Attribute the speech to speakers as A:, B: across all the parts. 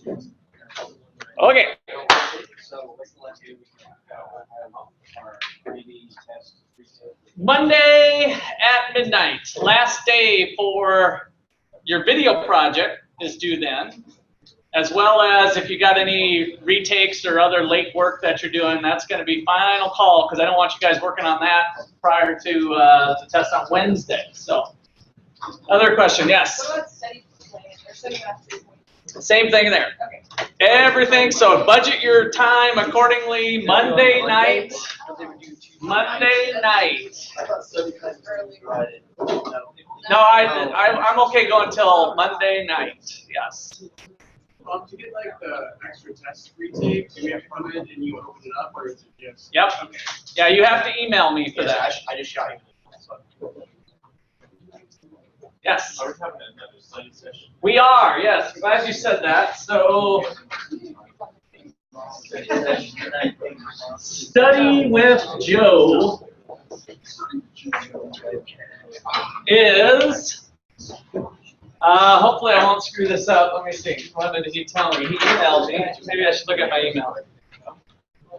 A: Okay. Monday at midnight, last day for your video project is due then, as well as if you got any retakes or other late work that you're doing, that's going to be final call because I don't want you guys working on that prior to test on Wednesday. So, other question, yes?
B: What about study plan or study mastery?
A: Same thing there.
B: Okay.
A: Everything, so budget your time accordingly. Monday night. Monday night. No, I'm okay going till Monday night. Yes.
C: To get like the extra test retake, do we have to come in and you open it up, or is it just?
A: Yep. Okay. Yeah, you have to email me for that.
C: I just shot you.
A: Yes.
C: Are we having another study session?
A: We are. Yes. Glad you said that. So, study with Joe is. Hopefully I won't screw this up. Let me see. What did he tell me? He emailed me. Maybe I should look at my email.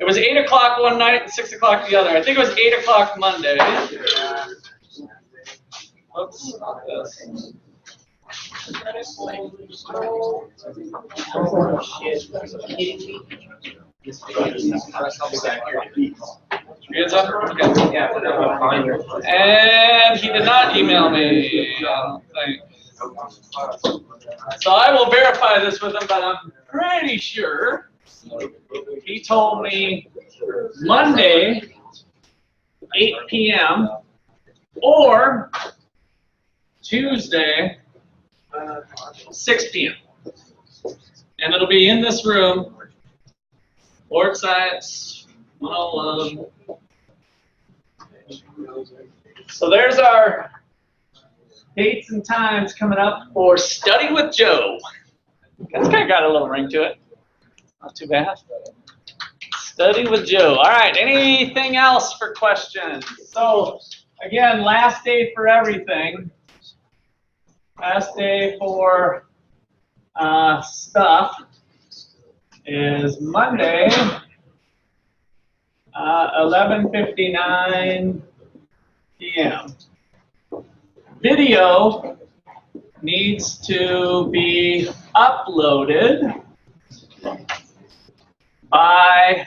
A: It was 8 o'clock one night and 6 o'clock the other. I think it was 8 o'clock Monday. Oops. And he did not email me. So I will verify this with him, but I'm pretty sure he told me Monday, 8 p.m. or Tuesday, 6 p.m. And it'll be in this room, Board Science 101. So there's our dates and times coming up for Study with Joe. That's kind of got a little ring to it. Not too bad. Study with Joe. All right, anything else for questions? So, again, last day for everything. Last day for stuff is Monday, 11:59 p.m. Video needs to be uploaded by,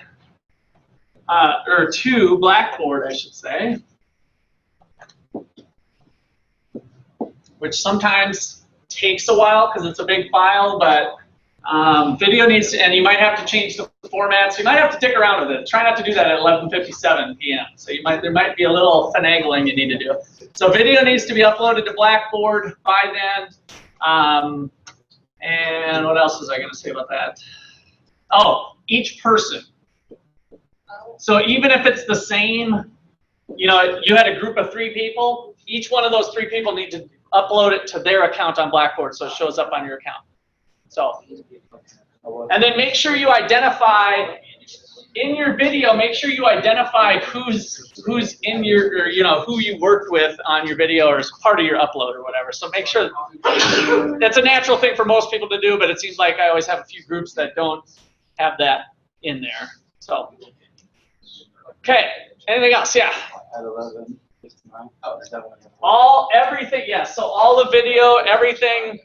A: or to Blackboard, I should say, which sometimes takes a while because it's a big file, but video needs to, and you might have to change the format, so you might have to dick around with it. Try not to do that at 11:57 p.m. So there might be a little finagling you need to do. So video needs to be uploaded to Blackboard by then. And what else was I going to say about that? Oh, each person. So even if it's the same, you had a group of 3 people, each one of those 3 people need to upload it to their account on Blackboard so it shows up on your account. So, and then make sure you identify in your video. Make sure you identify who's in your, or who you worked with on your video or as part of your upload or whatever. So make sure that's a natural thing for most people to do, but it seems like I always have a few groups that don't have that in there. So, okay, anything else? Yeah.
D: At 11:59.
A: Everything, yes. So all the video, everything.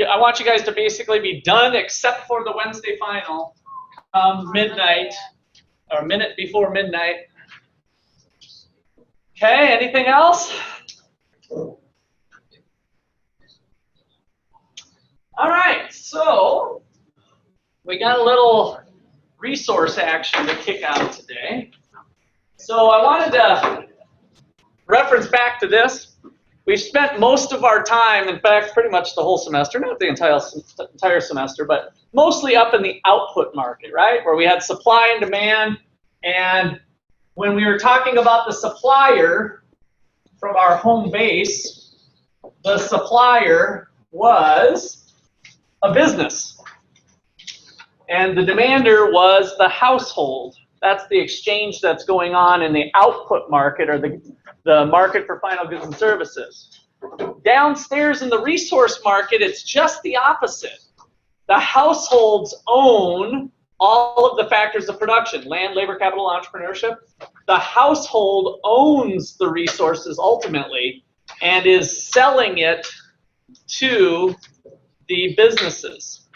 A: I want you guys to basically be done except for the Wednesday final, midnight, or a minute before midnight. Okay, anything else? All right, so we got a little resource action to kick out today. So I wanted to reference back to this. We've spent most of our time, in fact, pretty much the whole semester, not the entire semester, but mostly up in the output market, right? Where we had supply and demand. And when we were talking about the supplier from our home base, the supplier was a business. And the demander was the household. That's the exchange that's going on in the output market, or the market for final goods and services. Downstairs in the resource market, it's just the opposite. the households own all of the factors of production: land, labor, capital, entrepreneurship. The household owns the resources ultimately and is selling it to the businesses.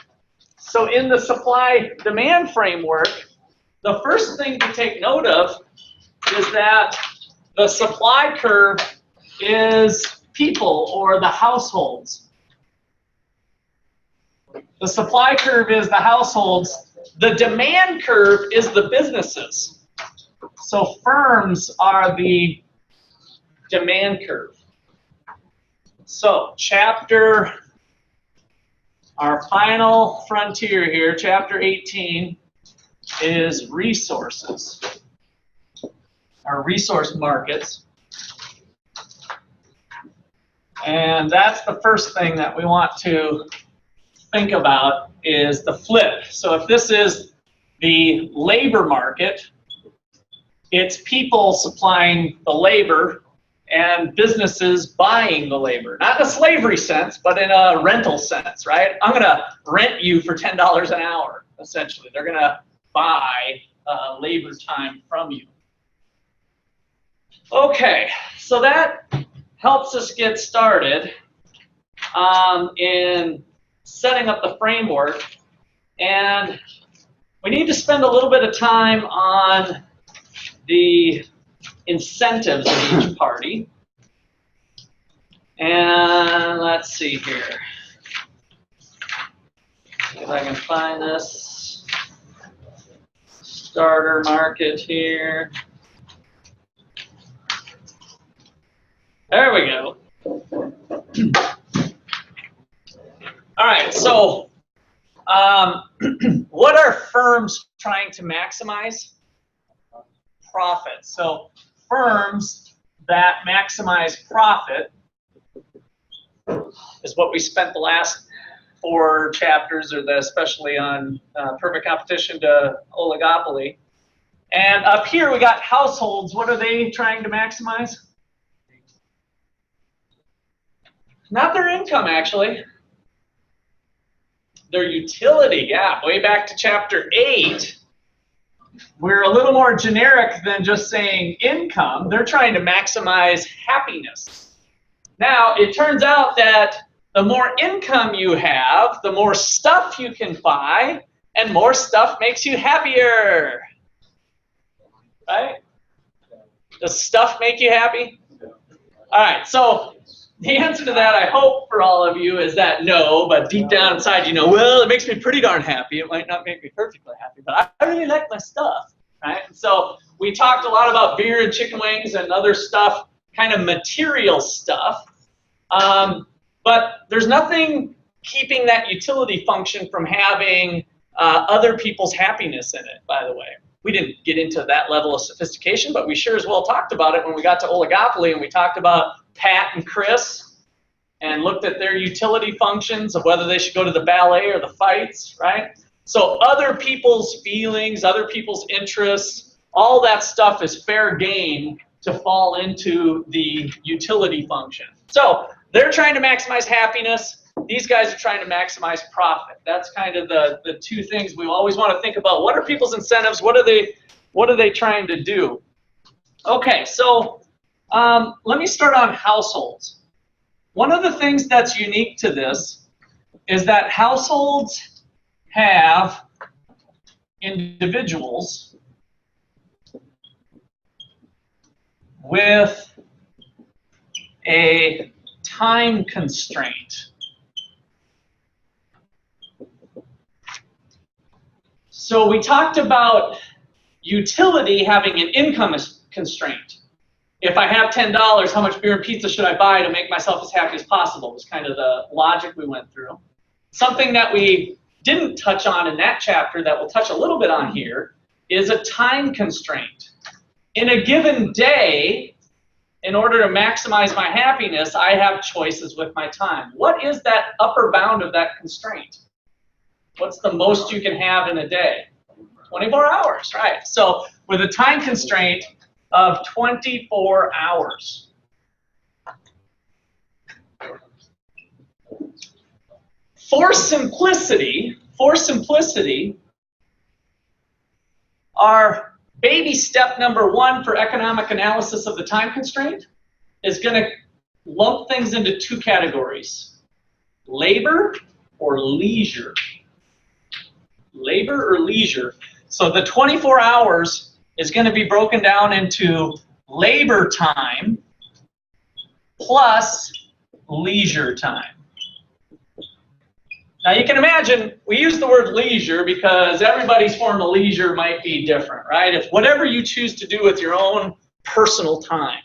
A: So in the supply-demand framework, the first thing to take note of is that the supply curve is people, or the households. The supply curve is the households. The demand curve is the businesses. So firms are the demand curve. So our final frontier here, chapter 18, is resources, our resource markets. And that's the first thing that we want to think about, is the flip. So if this is the labor market, it's people supplying the labor and businesses buying the labor. Not in a slavery sense, but in a rental sense, right? I'm going to rent you for $10 an hour, essentially. They're going to buy labor time from you. Okay, so that helps us get started in setting up the framework. And we need to spend a little bit of time on the incentives of each party. And let's see here. See if I can find this starter market here. There we go. All right, so what are firms trying to maximize? Profit. So firms that maximize profit is what we spent the last 4 chapters, or especially on perfect competition to oligopoly. And up here we got households. What are they trying to maximize? Not their income, actually. Their utility. Yeah, way back to chapter 8. We're a little more generic than just saying income. They're trying to maximize happiness. Now, it turns out that the more income you have, the more stuff you can buy, and more stuff makes you happier. Right? Does stuff make you happy? All right, so the answer to that, I hope for all of you, is that no, but deep down inside you know, well, it makes me pretty darn happy. It might not make me perfectly happy, but I really like my stuff, right? And so we talked a lot about beer and chicken wings and other stuff, kind of material stuff, but there's nothing keeping that utility function from having other people's happiness in it, by the way. We didn't get into that level of sophistication, but we sure as well talked about it when we got to oligopoly, and we talked about Pat and Chris and looked at their utility functions of whether they should go to the ballet or the fights, right? So other people's feelings, other people's interests, all that stuff is fair game to fall into the utility function. So they're trying to maximize happiness. These guys are trying to maximize profit. That's kind of the 2 things we always want to think about. What are people's incentives? What are they trying to do? Okay, so let me start on households. One of the things that's unique to this is that households have individuals with a time constraint. So we talked about utility having an income constraint. If I have $10, how much beer and pizza should I buy to make myself as happy as possible? Was kind of the logic we went through. Something that we didn't touch on in that chapter that we'll touch a little bit on here is a time constraint. In a given day, in order to maximize my happiness, I have choices with my time. What is that upper bound of that constraint? What's the most you can have in a day? 24 hours, right? So with a time constraint of 24 hours. For simplicity, for simplicity, our baby step number 1 for economic analysis of the time constraint is going to lump things into 2 categories: labor or leisure. Labor or leisure. So the 24 hours is going to be broken down into labor time plus leisure time. Now you can imagine we use the word leisure because everybody's form of leisure might be different, right? If whatever you choose to do with your own personal time,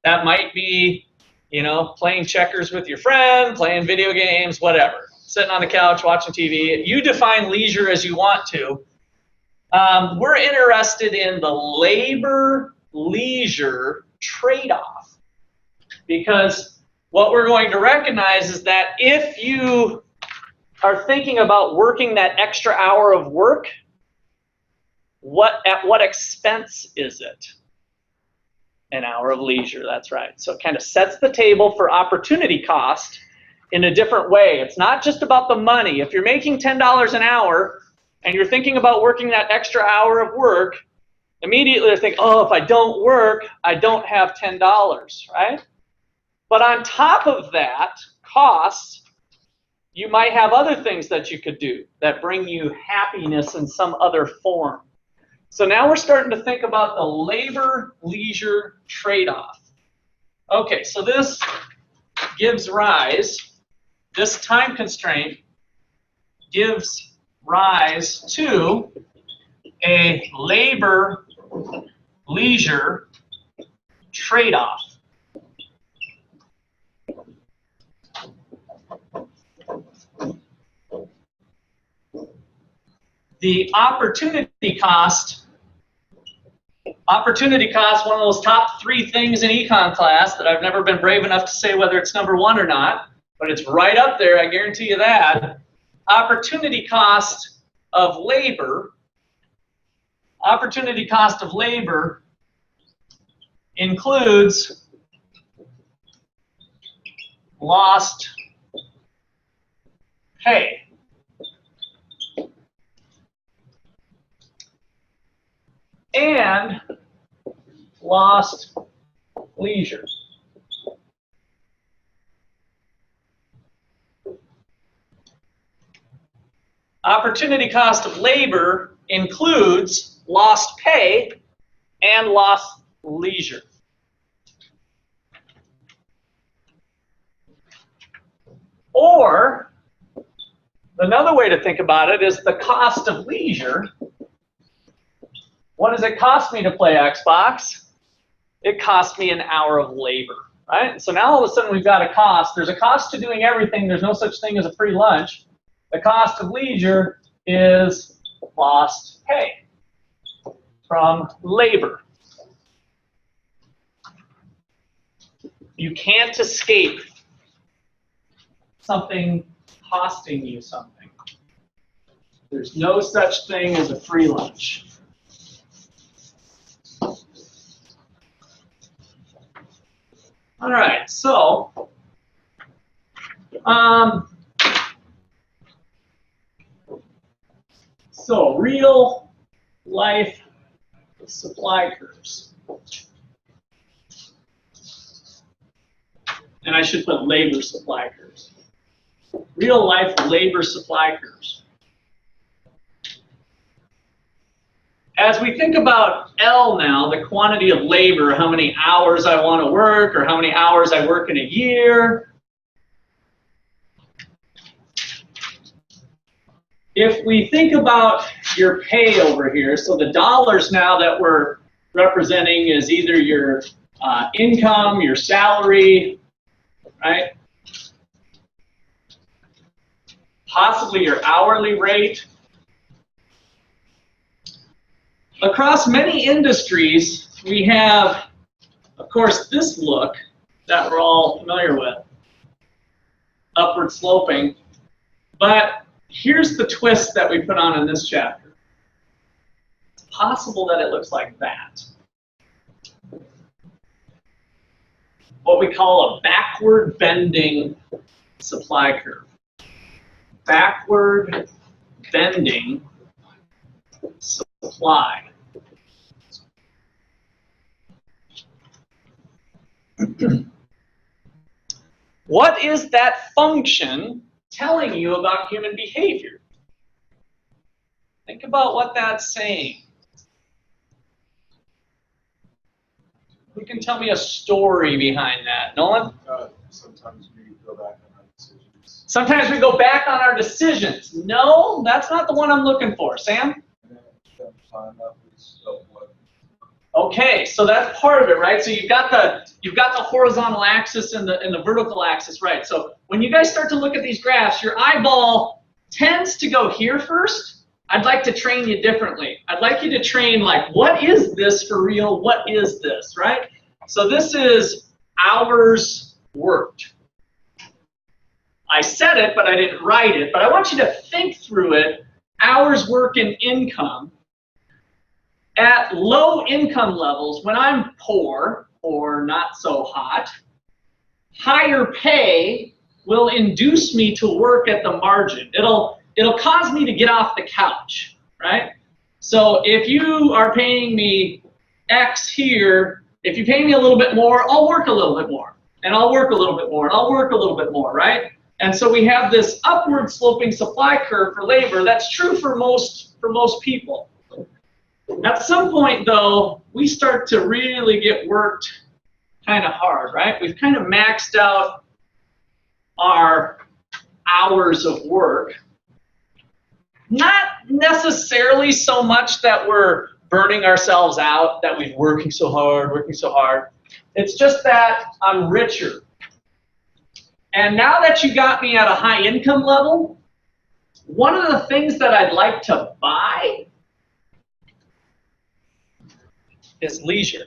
A: that might be, you know, playing checkers with your friend, playing video games, whatever, sitting on the couch watching TV. You define leisure as you want to. We're interested in the labor-leisure trade-off, because what we're going to recognize is that if you are thinking about working that extra hour of work, at what expense is it? An hour of leisure, that's right. So it kind of sets the table for opportunity cost in a different way. It's not just about the money. If you're making $10 an hour and you're thinking about working that extra hour of work, immediately you think, oh, if I don't work, I don't have $10, right? But on top of that cost, you might have other things that you could do that bring you happiness in some other form. So now we're starting to think about the labor-leisure trade-off. Okay, so this gives rise, this time constraint gives rise to a labor-leisure trade-off. The opportunity cost, one of those top 3 things in econ class that I've never been brave enough to say whether it's number 1 or not, but it's right up there, I guarantee you that. Opportunity cost of labor includes lost pay. And lost leisure. Opportunity cost of labor includes lost pay and lost leisure. Or, another way to think about it is the cost of leisure. What does it cost me to play Xbox? It costs me an hour of labor, right? So now all of a sudden we've got a cost. There's a cost to doing everything. There's no such thing as a free lunch. The cost of leisure is lost pay from labor. You can't escape something costing you something. There's no such thing as a free lunch. All right, so real life supply curves. And I should put labor supply curves. Real life labor supply curves. As we think about L now, the quantity of labor, how many hours I want to work or how many hours I work in a year. If we think about your pay over here, so the dollars now that we're representing is either your income, your salary, right? Possibly your hourly rate. Across many industries, we have, of course, this look that we're all familiar with, upward sloping. But here's the twist that we put on in this chapter. It's possible that it looks like that. What we call a backward bending supply curve. Backward bending supply. What is that function telling you about human behavior? Think about what that's saying. Who can tell me a story behind that? Nolan?
D: Sometimes we go back on our decisions.
A: Sometimes we go back on our decisions. No, that's not the one I'm looking for. Sam? Okay, so that's part of it, right? So you've got the horizontal axis and the vertical axis, right? So when you guys start to look at these graphs, your eyeball tends to go here first. I'd like to train you differently. I'd like you to train like, what is this for real? What is this, right? So this is hours worked. I said it, but I didn't write it. But I want you to think through it. Hours work and income. At low income levels, when I'm poor or not so hot, higher pay will induce me to work at the margin. It'll cause me to get off the couch, right? So if you are paying me X here, if you pay me a little bit more, I'll work a little bit more, and I'll work a little bit more, and I'll work a little bit more, right? And so we have this upward sloping supply curve for labor. That's true for most people. At some point, though, we start to really get worked kind of hard, right? We've kind of maxed out our hours of work. Not necessarily so much that we're burning ourselves out, that we're working so hard. It's just that I'm richer. And now that you got me at a high income level, one of the things that I'd like to buy is leisure.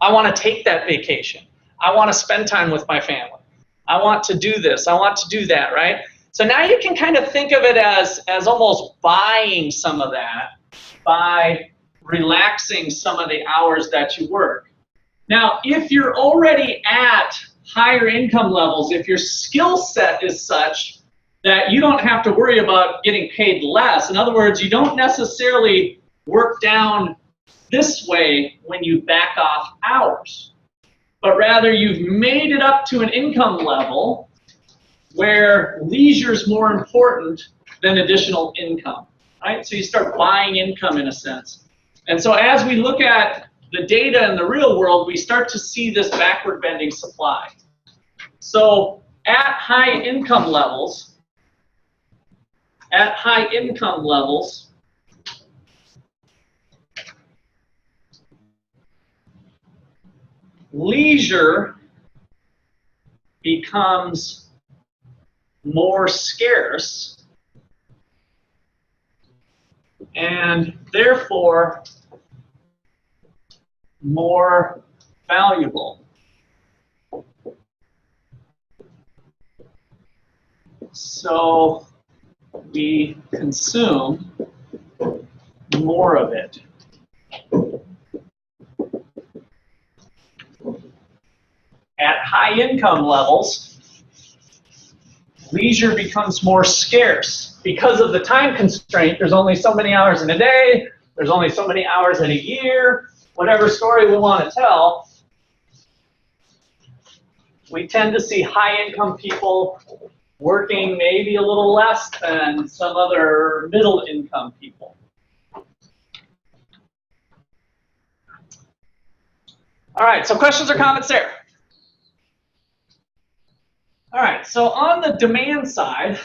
A: I want to take that vacation. I want to spend time with my family. I want to do this. I want to do that, right? So now you can kind of think of it as almost buying some of that by relaxing some of the hours that you work. Now, if you're already at higher income levels, if your skill set is such that you don't have to worry about getting paid less, in other words, you don't necessarily work down this way when you back off hours, but rather you've made it up to an income level where leisure is more important than additional income, right? So you start buying income in a sense. And so as we look at the data in the real world, we start to see this backward bending supply. So at high income levels, leisure becomes more scarce and therefore more valuable. So we consume more of it. At high income levels, leisure becomes more scarce because of the time constraint. There's only so many hours in a day, there's only so many hours in a year, whatever story we want to tell. We tend to see high income people working maybe a little less than some other middle income people. All right, so questions or comments there? All right, so on the demand side,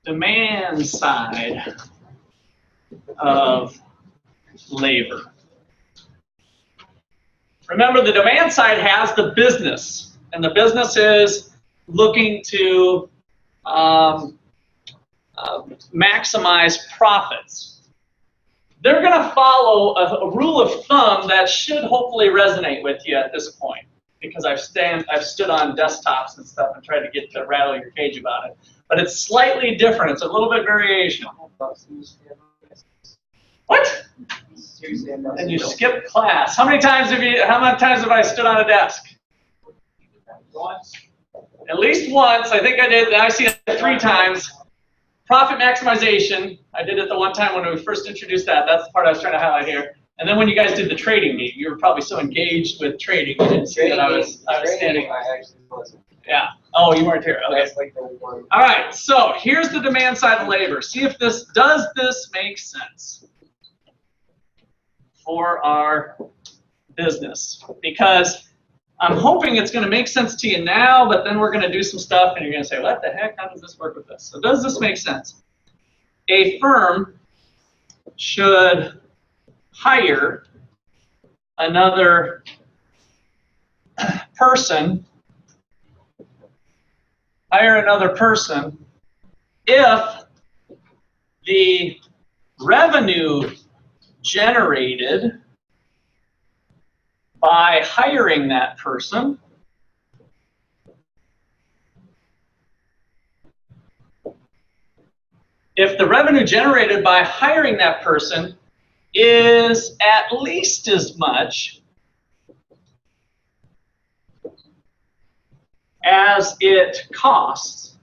A: demand side of labor. Remember, the demand side has the business, and the business is looking to maximize profits. They're going to follow a rule of thumb that should hopefully resonate with you at this point, because I've stood on desktops and stuff and tried to get to rattle your cage about it. But it's slightly different. It's a little bit variational. What? And you skipped class. How many times have I stood on a desk?
C: Once.
A: at least once. I think I did. I see it 3 times. Profit maximization. I did it the one time when we first introduced that. That's the part I was trying to highlight here. And then when you guys did the trading meet, you were probably so engaged with trading, you didn't see that I was standing.
E: I actually wasn't.
A: Yeah. Oh, you weren't here. Okay.
E: That's like the one.
A: All right. So here's the demand side of labor. See if this does this make sense for our business, because I'm hoping it's going to make sense to you now, but then we're going to do some stuff and you're going to say, what the heck, how does this work with this? So does this make sense? A firm should hire another person if the revenue generated by hiring that person is at least as much as it costs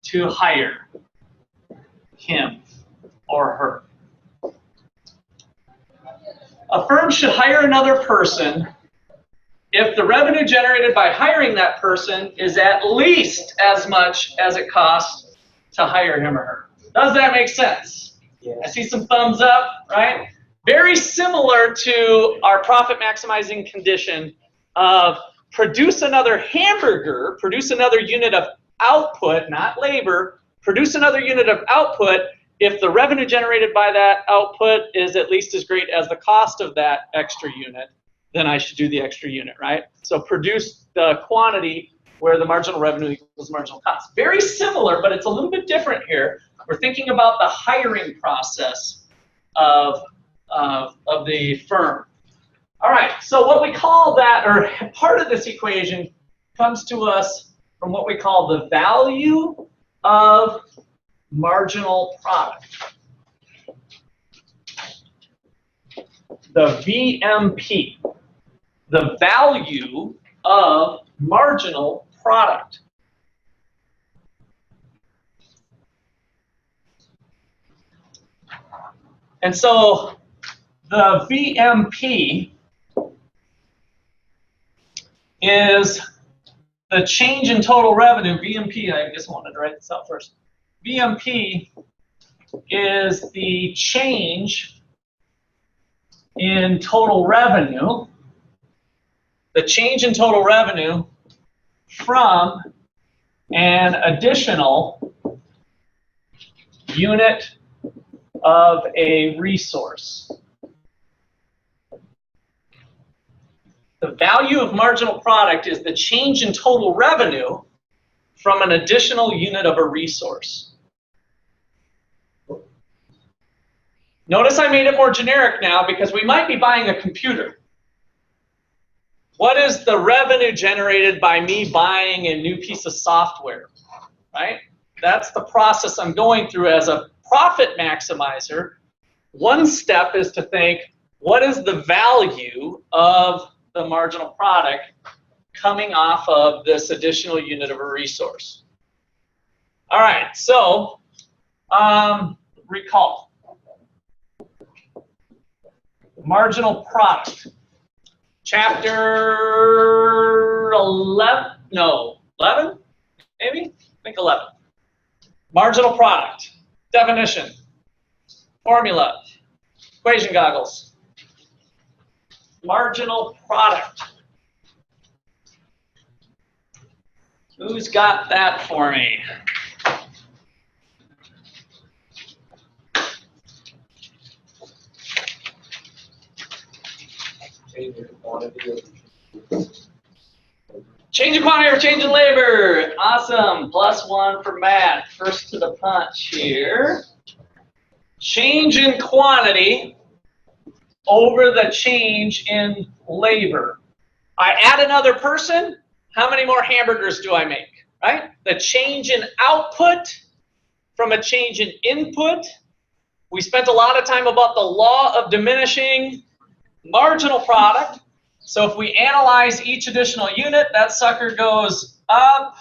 A: to hire him or her. A firm should hire another person if the revenue generated by hiring that person is at least as much as it costs to hire him or her. Does that make sense?
E: Yeah.
A: I see some thumbs up, right? Very similar to our profit maximizing condition of produce another hamburger, produce another unit of output, not labor, produce another unit of output. If the revenue generated by that output is at least as great as the cost of that extra unit, then I should do the extra unit, right? So produce the quantity where the marginal revenue equals marginal cost. Very similar, but it's a little bit different here. We're thinking about the hiring process of the firm. All right, so what we call that, or part of this equation, comes to us from what we call the value of marginal product. The VMP, the value of marginal product. And so the VMP is the change in total revenue. VMP, I guess I wanted to write this out first. VMP is the change in total revenue, from an additional unit of a resource. The value of marginal product is the change in total revenue from an additional unit of a resource. Notice I made it more generic now because we might be buying a computer. What is the revenue generated by me buying a new piece of software, right? That's the process I'm going through as a profit maximizer. One step is to think, what is the value of the marginal product coming off of this additional unit of a resource? All right, so recall. Marginal product. Chapter 11, no, 11, maybe? I think 11. Marginal product. Definition. Formula. Equation goggles. Marginal product. Who's got that for me?
E: Change in quantity.
A: Change in quantity or change in labor. Awesome. +1 for math. First to the punch here. Change in quantity over the change in labor. I add another person. How many more hamburgers do I make? Right? The change in output from a change in input. We spent a lot of time about the law of diminishing marginal product. So if we analyze each additional unit, that sucker goes up,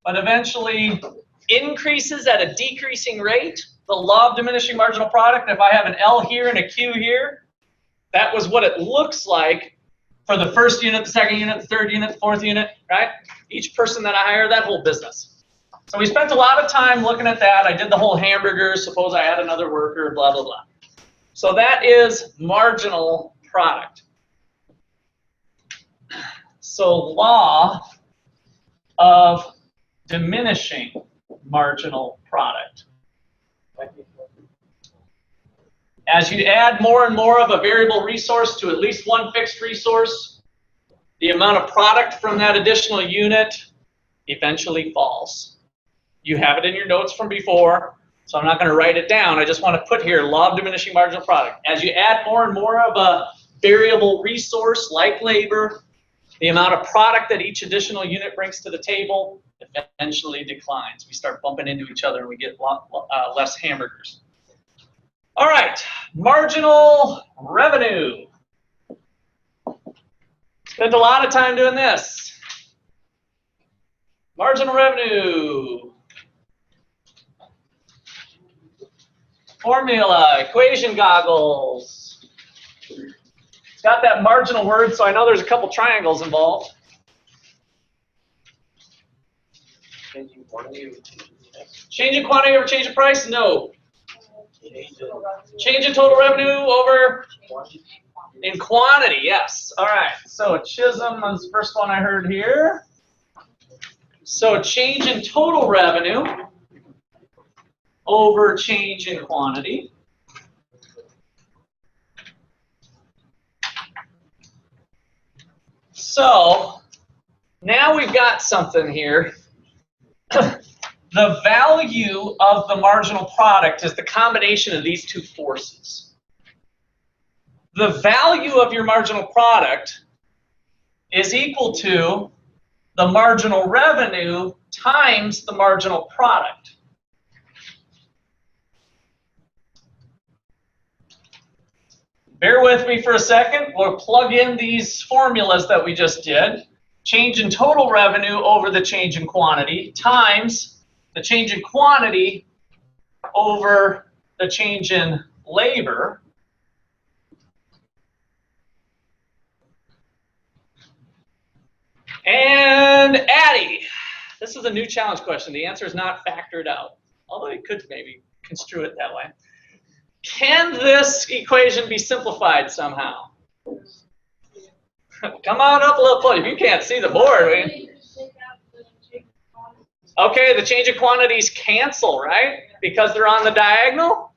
A: but eventually increases at a decreasing rate. The law of diminishing marginal product, if I have an L here and a Q here, that was what it looks like for the first unit, the second unit, the third unit, the fourth unit, right? Each person that I hire, that whole business. So we spent a lot of time looking at that. I did the whole hamburger. Suppose I add another worker, blah, blah, blah. So that is marginal product. So law of diminishing marginal product. As you add more and more of a variable resource to at least one fixed resource, the amount of product from that additional unit eventually falls. You have it in your notes from before, so I'm not going to write it down. I just want to put here law of diminishing marginal product. As you add more and more of a variable resource like labor, the amount of product that each additional unit brings to the table eventually declines. We start bumping into each other and we get less hamburgers. All right, marginal revenue. Spent a lot of time doing this. Marginal revenue. Formula, equation goggles. It's got that marginal word, so I know there's a couple triangles involved.
E: Changing quantity.
A: Change in quantity over change in price? No. Change in total revenue over in quantity, yes. All right, so Chisholm was the first one I heard here. So change in total revenue over change in quantity. So now we've got something here. The value of the marginal product is the combination of these two forces. The value of your marginal product is equal to the marginal revenue times the marginal product. Bear with me for a second. We'll plug in these formulas that we just did. Change in total revenue over the change in quantity times the change in quantity over the change in labor. And Addie, this is a new challenge question. The answer is not factored out, although you could maybe construe it that way. Can this equation be simplified somehow? Come on up a little closer. If you can't see the board, okay, the change of quantities cancel, right? Because they're on the diagonal.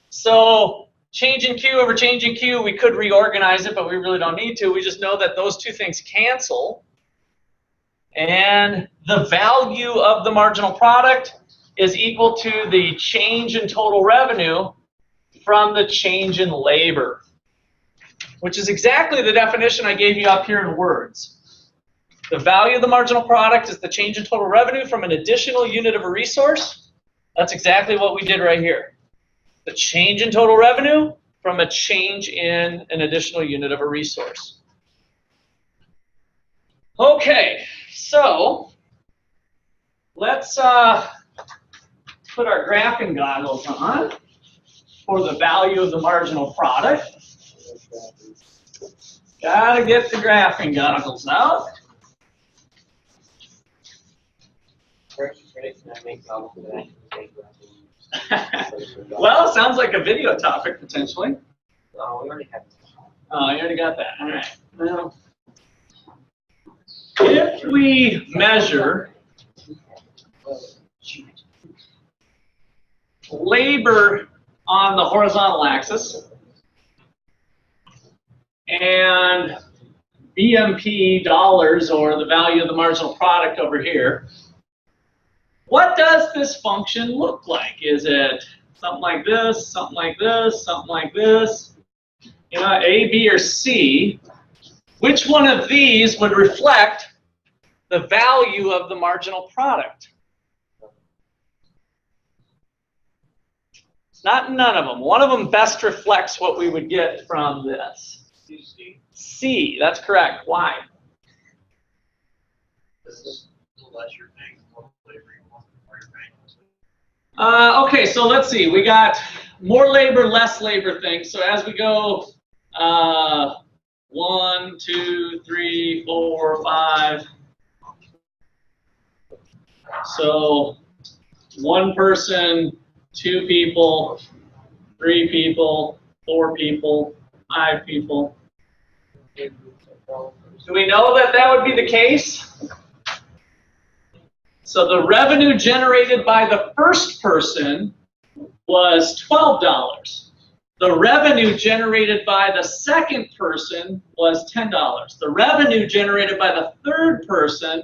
A: So change in Q over change in Q, we could reorganize it, but we really don't need to. We just know that those two things cancel. And the value of the marginal product is equal to the change in total revenue from the change in labor, which is exactly the definition I gave you up here in words. The value of the marginal product is the change in total revenue from an additional unit of a resource. That's exactly what we did right here. The change in total revenue from a change in an additional unit of a resource. Okay, so let's put our graphing goggles on for the value of the marginal product. Gotta get the graphing goggles out. Well, sounds like a video topic potentially.
E: No, we already have it.
A: Oh, you already got that. All right. Well, if we measure labor on the horizontal axis and BMP dollars, or the value of the marginal product over here, what does this function look like? Is it something like this, something like this, something like this? You know, A, B, or C? Which one of these would reflect the value of the marginal product? It's not none of them. One of them best reflects what we would get from this. C, that's correct. Why?
C: Unless you're paying more labor, you want more you're paying.
A: Okay, so let's see. We got more labor, less labor things. So as we go, 1, 2, 3, 4, 5. So 1 person, 2 people, 3 people, 4 people, 5 people. Do we know that that would be the case? So the revenue generated by the first person was $12. The revenue generated by the second person was $10. The revenue generated by the third person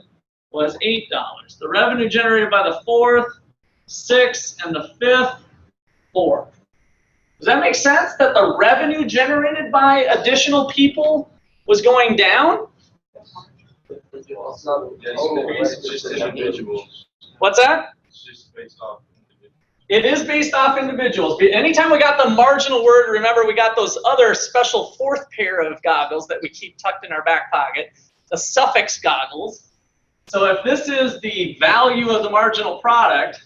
A: was $8. The revenue generated by the fourth, 6, and the fifth, 4. Does that make sense that the revenue generated by additional people was going down?
D: It's just individuals.
A: What's that?
D: It's just based off individuals.
A: It is based off individuals. Anytime we got the marginal word, remember we got those other special 4th pair of goggles that we keep tucked in our back pocket, the suffix goggles. So if this is the value of the marginal product,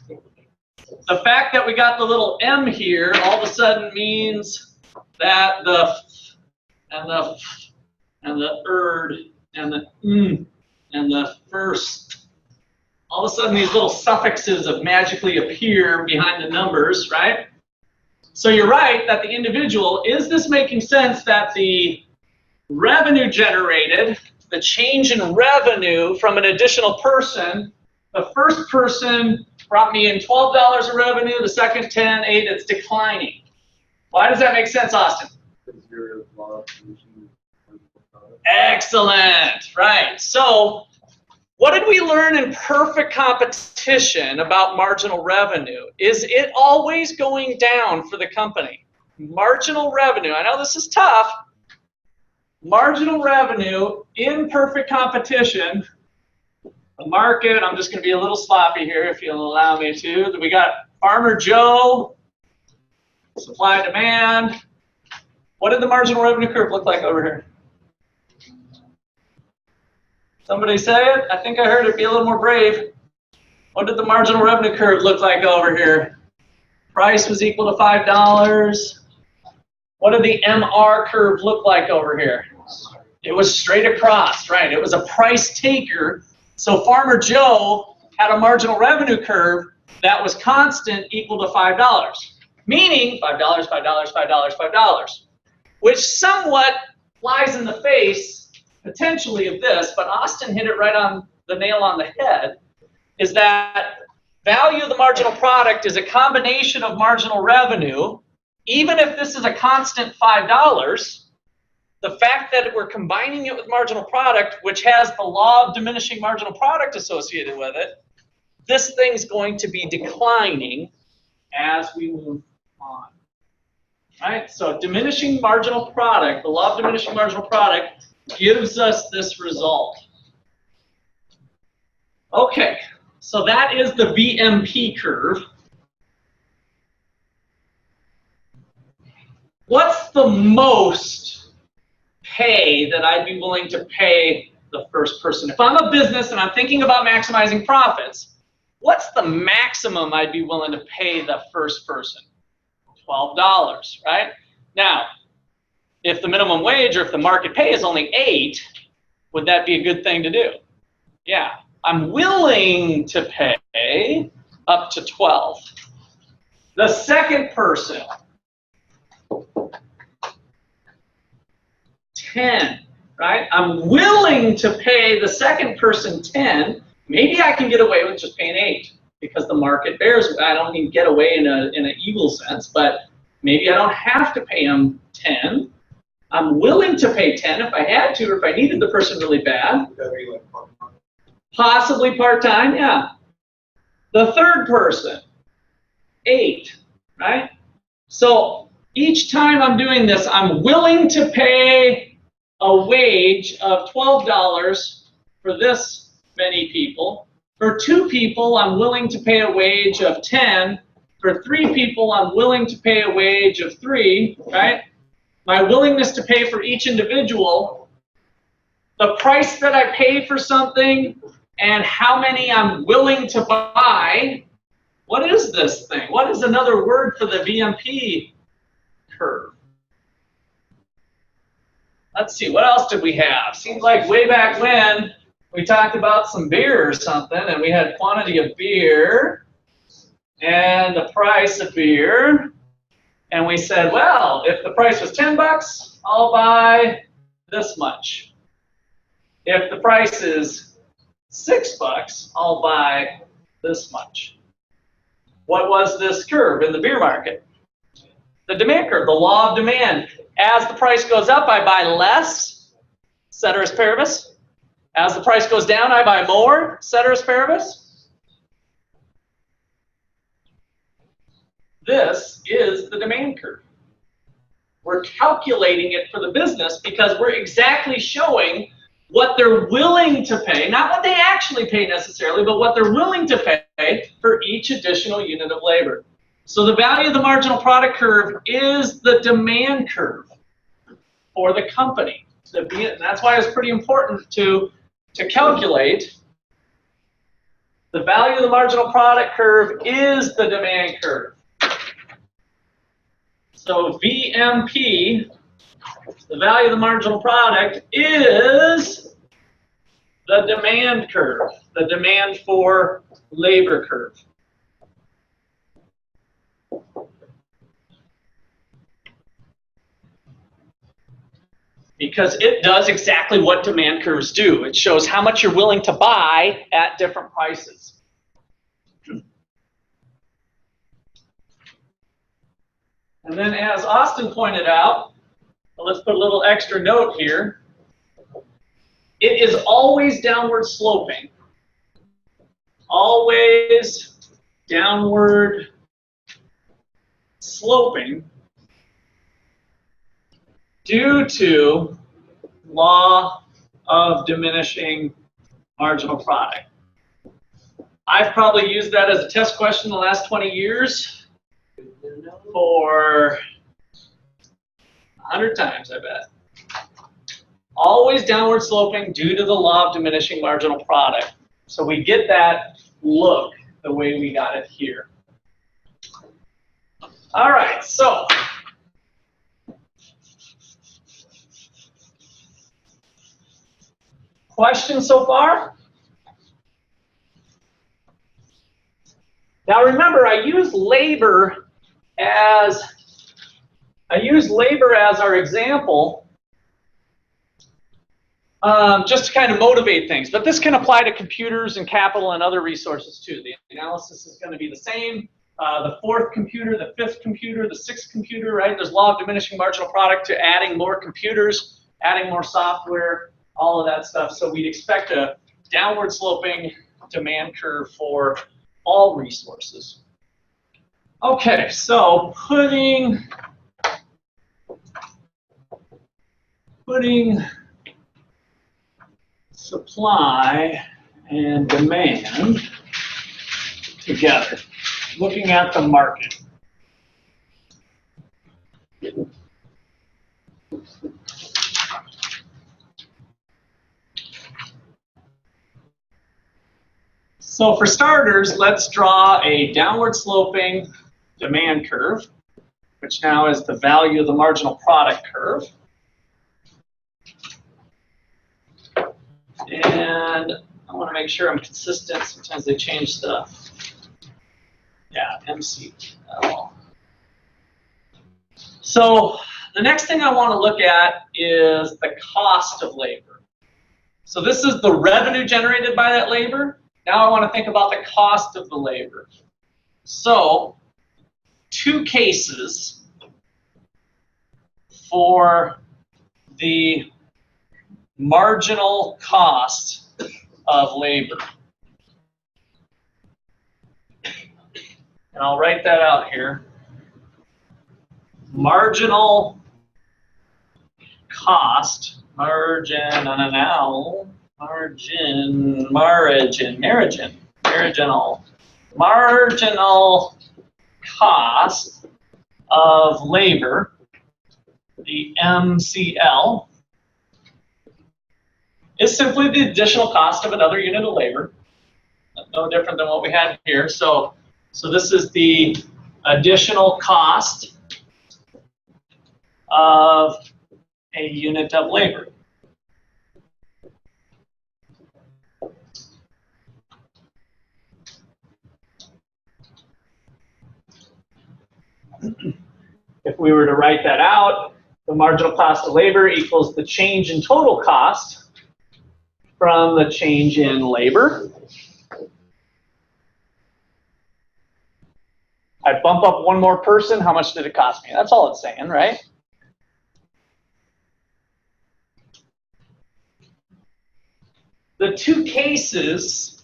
A: the fact that we got the little M here all of a sudden means that the and the and the and the first, all of a sudden these little suffixes have magically appear behind the numbers, right? So you're right that the individual, is this making sense that the revenue generated, the change in revenue from an additional person, the first person brought me in $12 of revenue, the second 10, 8, it's declining. Why does that make sense, Austin? Excellent, right. So what did we learn in perfect competition about marginal revenue? Is it always going down for the company? Marginal revenue, I know this is tough. Marginal revenue in perfect competition, the market, I'm just going to be a little sloppy here if you'll allow me to. We got Farmer Joe, supply and demand. What did the marginal revenue curve look like over here? Somebody say it? I think I heard it. Be a little more brave. What did the marginal revenue curve look like over here? Price was equal to $5. What did the MR curve look like over here? It was straight across, right? It was a price taker. So Farmer Joe had a marginal revenue curve that was constant equal to $5. Meaning $5, $5, $5, $5. Which somewhat flies in the face potentially of this, but Austin hit it right on the nail on the head, is that value of the marginal product is a combination of marginal revenue. Even if this is a constant $5, the fact that we're combining it with marginal product, which has the law of diminishing marginal product associated with it, this thing's going to be declining as we move on. Right? So diminishing marginal product, the law of diminishing marginal product, gives us this result. Okay, so that is the VMP curve. What's the most pay that I'd be willing to pay the first person? If I'm a business and I'm thinking about maximizing profits, what's the maximum I'd be willing to pay the first person? $12, right? Now, if the minimum wage or if the market pay is only 8, would that be a good thing to do? Yeah, I'm willing to pay up to 12. The second person, 10, right? I'm willing to pay the second person 10. Maybe I can get away with just paying 8 because the market bears. I don't mean get away in an evil sense, but maybe I don't have to pay them 10. I'm willing to pay 10 if I had to, or if I needed the person really bad.
D: Would that be like part-time?
A: Possibly part-time, yeah. The third person, 8, right? So each time I'm doing this, I'm willing to pay a wage of $12 for this many people. For 2 people, I'm willing to pay a wage of 10. For 3 people, I'm willing to pay a wage of 3, right? my willingness to pay for each individual, the price that I pay for something, and how many I'm willing to buy. What is this thing? What is another word for the VMP curve? Let's see, what else did we have? Seems like way back when we talked about some beer or something, and we had quantity of beer and the price of beer. And we said, well, if the price was 10 bucks, I'll buy this much. If the price is 6 bucks, I'll buy this much. What was this curve in the beer market? The demand curve, the law of demand. As the price goes up, I buy less, ceteris paribus. As the price goes down, I buy more, ceteris paribus. This is the demand curve. We're calculating it for the business because we're exactly showing what they're willing to pay, not what they actually pay necessarily, but what they're willing to pay for each additional unit of labor. So the value of the marginal product curve is the demand curve for the company. And that's why it's pretty important to calculate. The value of the marginal product curve is the demand curve. So VMP, the value of the marginal product, is the demand curve, the demand for labor curve. Because it does exactly what demand curves do. It shows how much you're willing to buy at different prices. And then as Austin pointed out, let's put a little extra note here. It is always downward sloping. Always downward sloping due to law of diminishing marginal product. I've probably used that as a test question the last 20 years. For 100 times, I bet. Always downward sloping due to the law of diminishing marginal product. So we get that look the way we got it here. All right, so questions so far? Now remember, I use labor as our example just to kind of motivate things. But this can apply to computers and capital and other resources too. The analysis is going to be the same. The fourth computer, the fifth computer, the sixth computer, right? There's law of diminishing marginal product to adding more computers, adding more software, all of that stuff. So we'd expect a downward sloping demand curve for all resources. Okay, so putting supply and demand together, looking at the market. So for starters, let's draw a downward sloping demand curve, which now is the value of the marginal product curve. And I want to make sure I'm consistent. Sometimes they change stuff. Yeah, MCL. So the next thing I want to look at is the cost of labor. So this is the revenue generated by that labor. Now I want to think about the cost of the labor. So two cases for the marginal cost of labor. And I'll write that out here. Marginal cost, marginal cost of labor the MCL, is simply the additional cost of another unit of labor. No different than what we had here. So this is the additional cost of a unit of labor. If we were to write that out, the marginal cost of labor equals the change in total cost from the change in labor. I bump up one more person, how much did it cost me? That's all it's saying, right? The two cases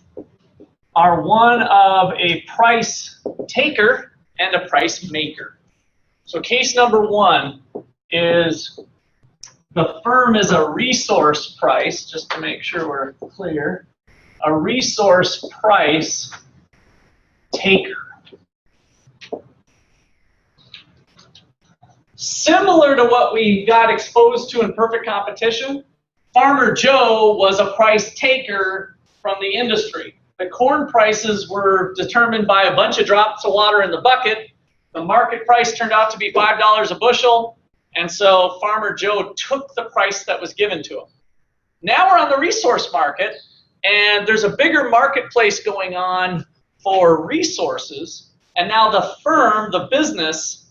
A: are one of a price taker and a price maker. So case number one is the firm is a resource price, just to make sure we're clear, a resource price taker. Similar to what we got exposed to in perfect competition, Farmer Joe was a price taker from the industry. The corn prices were determined by a bunch of drops of water in the bucket. The market price turned out to be $5 a bushel, and so Farmer Joe took the price that was given to him. Now we're on the resource market, and there's a bigger marketplace going on for resources, and now the firm, the business,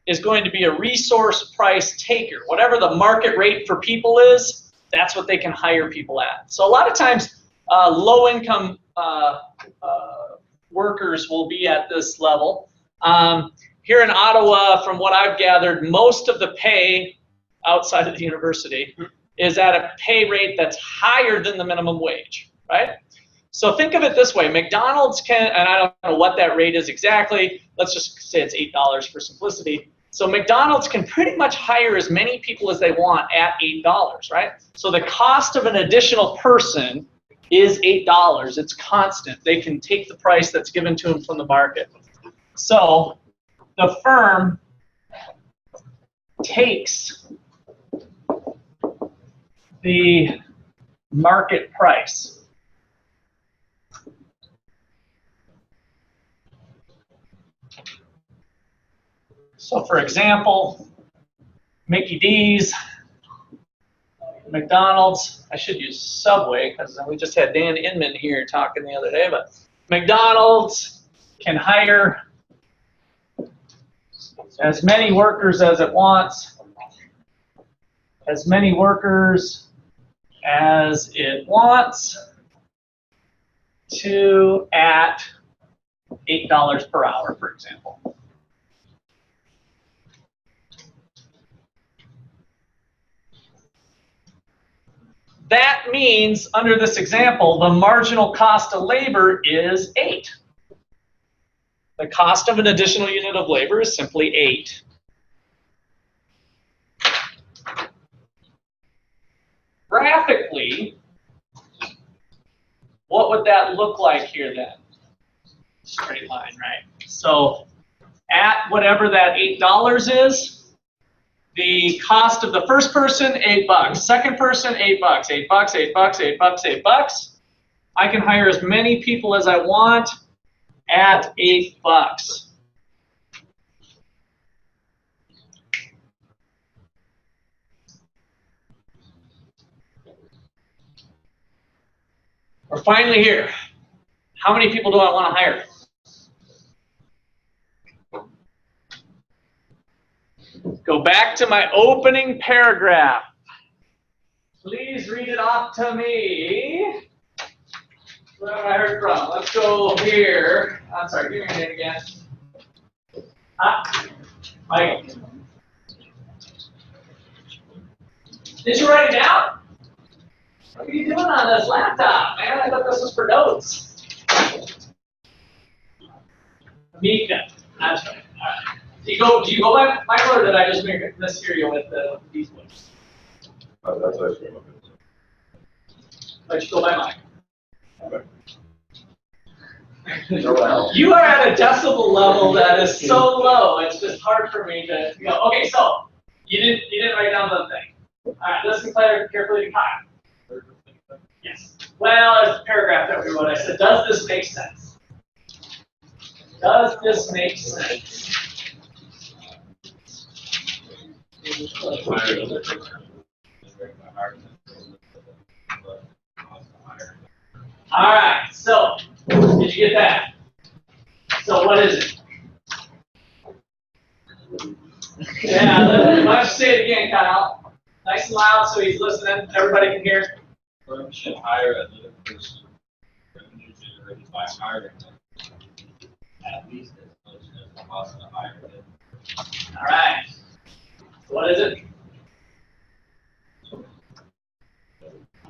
A: is going to be a resource price taker. Whatever the market rate for people is, that's what they can hire people at. So a lot of times, low-income workers will be at this level. Here in Ottawa, from what I've gathered, most of the pay outside of the university is at a pay rate that's higher than the minimum wage, right? So think of it this way. McDonald's can, and I don't know what that rate is exactly, let's just say it's $8 for simplicity. So McDonald's can pretty much hire as many people as they want at $8, right? So the cost of an additional person is $8. It's constant. They can take the price that's given to them from the market. So the firm takes the market price. So for example, Mickey D's, McDonald's, I should use Subway because we just had Dan Inman here talking the other day, but McDonald's can hire as many workers as it wants, as many workers as it wants, to at $8 per hour, for example. That means, under this example, the marginal cost of labor is 8. The cost of an additional unit of labor is simply 8. Graphically, what would that look like here then? Straight line, right? So at whatever that $8 is, the cost of the first person, $8. Second person, $8. $8, $8, $8, $8. I can hire as many people as I want at $8. We're finally here. How many people do I want to hire? Go back to my opening paragraph. Please read it off to me. Where have I heard from? Let's go here. I'm sorry, give me your name again. Mike. Did you write it down? What are you doing on this laptop, man? I thought this was for notes. Mika. That's right. All right. Do you go by Michael, or did I just mishear you with these words?
D: That's actually what it is.
A: Let you go by Mike.
D: Okay.
A: You are at a decibel level that is so low, it's just hard for me to go. Okay, so You didn't write down the thing. All right, listen carefully to Kyle. Yes. Well, there's a paragraph that we wrote. I said, does this make sense? Does this make sense? All right, so did you get that? So what is it? Yeah, why don't you say it again, Kyle? Nice and loud so he's listening. Everybody can hear.
F: Firm should hire another person. Revenue generated by hiring them at least as much as the cost to hire them.
A: All right. What is it?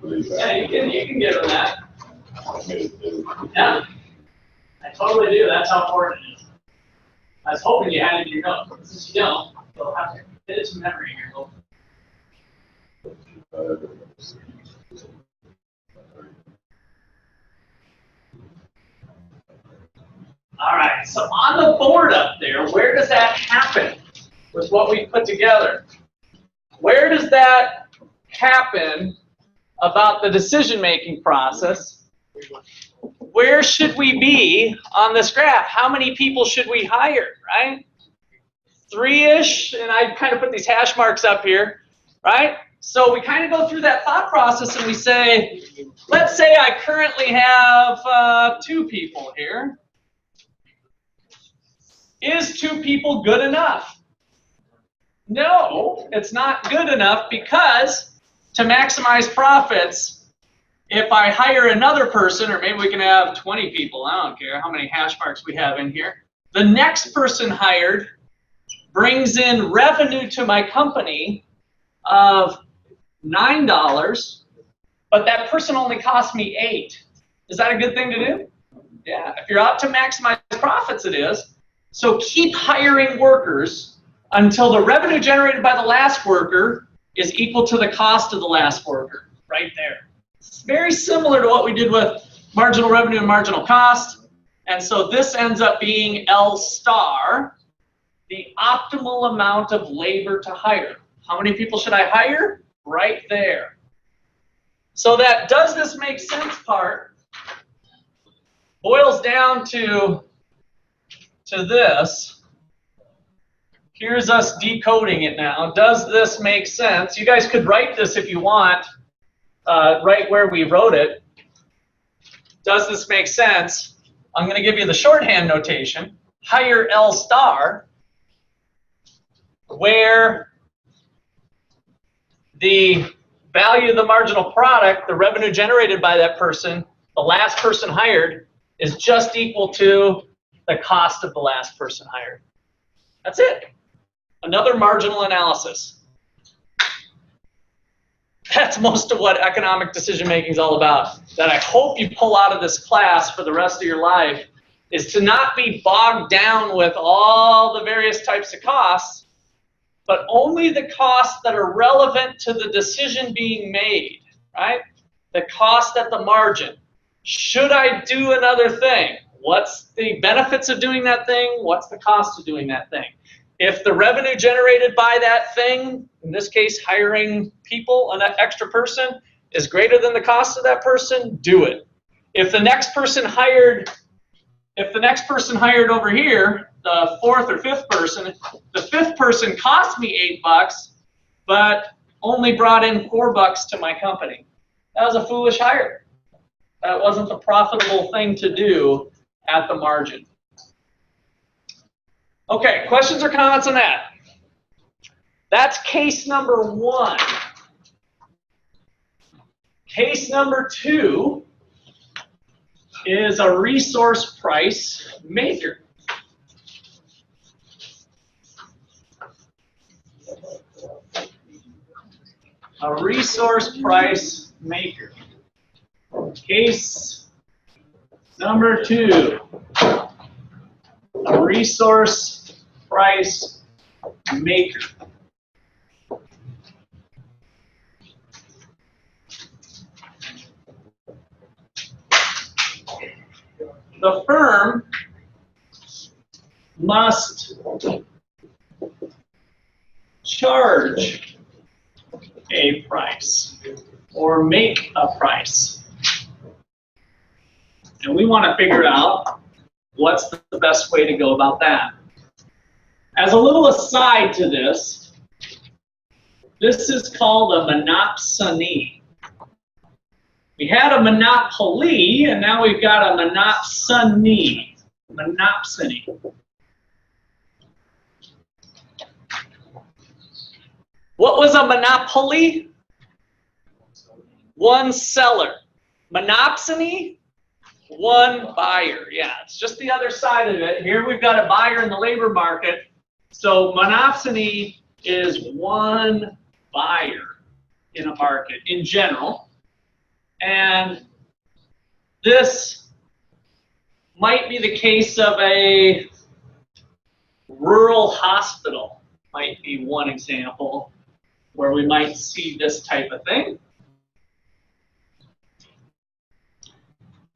A: Yeah, you can give him that. Yeah, I totally do. That's how important it is. I was hoping you had it in your notes, but since you don't, you'll have to get it to memory here. All right, so on the board up there, where does that happen with what we put together? Where does that happen about the decision-making process? Where should we be on this graph? How many people should we hire, right? 3-ish, and I kind of put these hash marks up here, right? So we kind of go through that thought process and we say, let's say I currently have 2 people here. Is 2 people good enough? No, it's not good enough because to maximize profits, if I hire another person, or maybe we can have 20 people, I don't care how many hash marks we have in here, the next person hired brings in revenue to my company of $9, but that person only cost me $8. Is that a good thing to do? Yeah, if you're out to maximize profits, it is. So keep hiring workers until the revenue generated by the last worker is equal to the cost of the last worker, right there. It's very similar to what we did with marginal revenue and marginal cost. And so this ends up being L star, the optimal amount of labor to hire. How many people should I hire? Right there. So that does this make sense part boils down to this. Here's us decoding it now. Does this make sense? You guys could write this if you want, right where we wrote it. Does this make sense? I'm going to give you the shorthand notation. Hire L star, where the value of the marginal product, the revenue generated by that person, the last person hired, is just equal to the cost of the last person hired. That's it. Another marginal analysis. That's most of what economic decision making is all about. That I hope you pull out of this class for the rest of your life is to not be bogged down with all the various types of costs, but only the costs that are relevant to the decision being made, right? The cost at the margin. Should I do another thing? What's the benefits of doing that thing? What's the cost of doing that thing? If the revenue generated by that thing, in this case hiring people, an extra person, is greater than the cost of that person, do it. If the next person hired over here, the 4th or 5th person, the 5th person cost me $8, but only brought in $4 to my company. That was a foolish hire. That wasn't the profitable thing to do at the margin. Okay, questions or comments on that? That's case number 1. Case number 2 is a resource price maker. A resource price maker. Case number 2. A resource price maker. The firm must charge a price or make a price. And we want to figure out what's the best way to go about that. As a little aside to this, this is called a monopsony. We had a monopoly, and now we've got a monopsony. Monopsony. What was a monopoly? One seller. Monopsony? One buyer. Yeah, it's just the other side of it. Here we've got a buyer in the labor market. So monopsony is one buyer in a market in general. And this might be the case of a rural hospital. Might be one example where we might see this type of thing.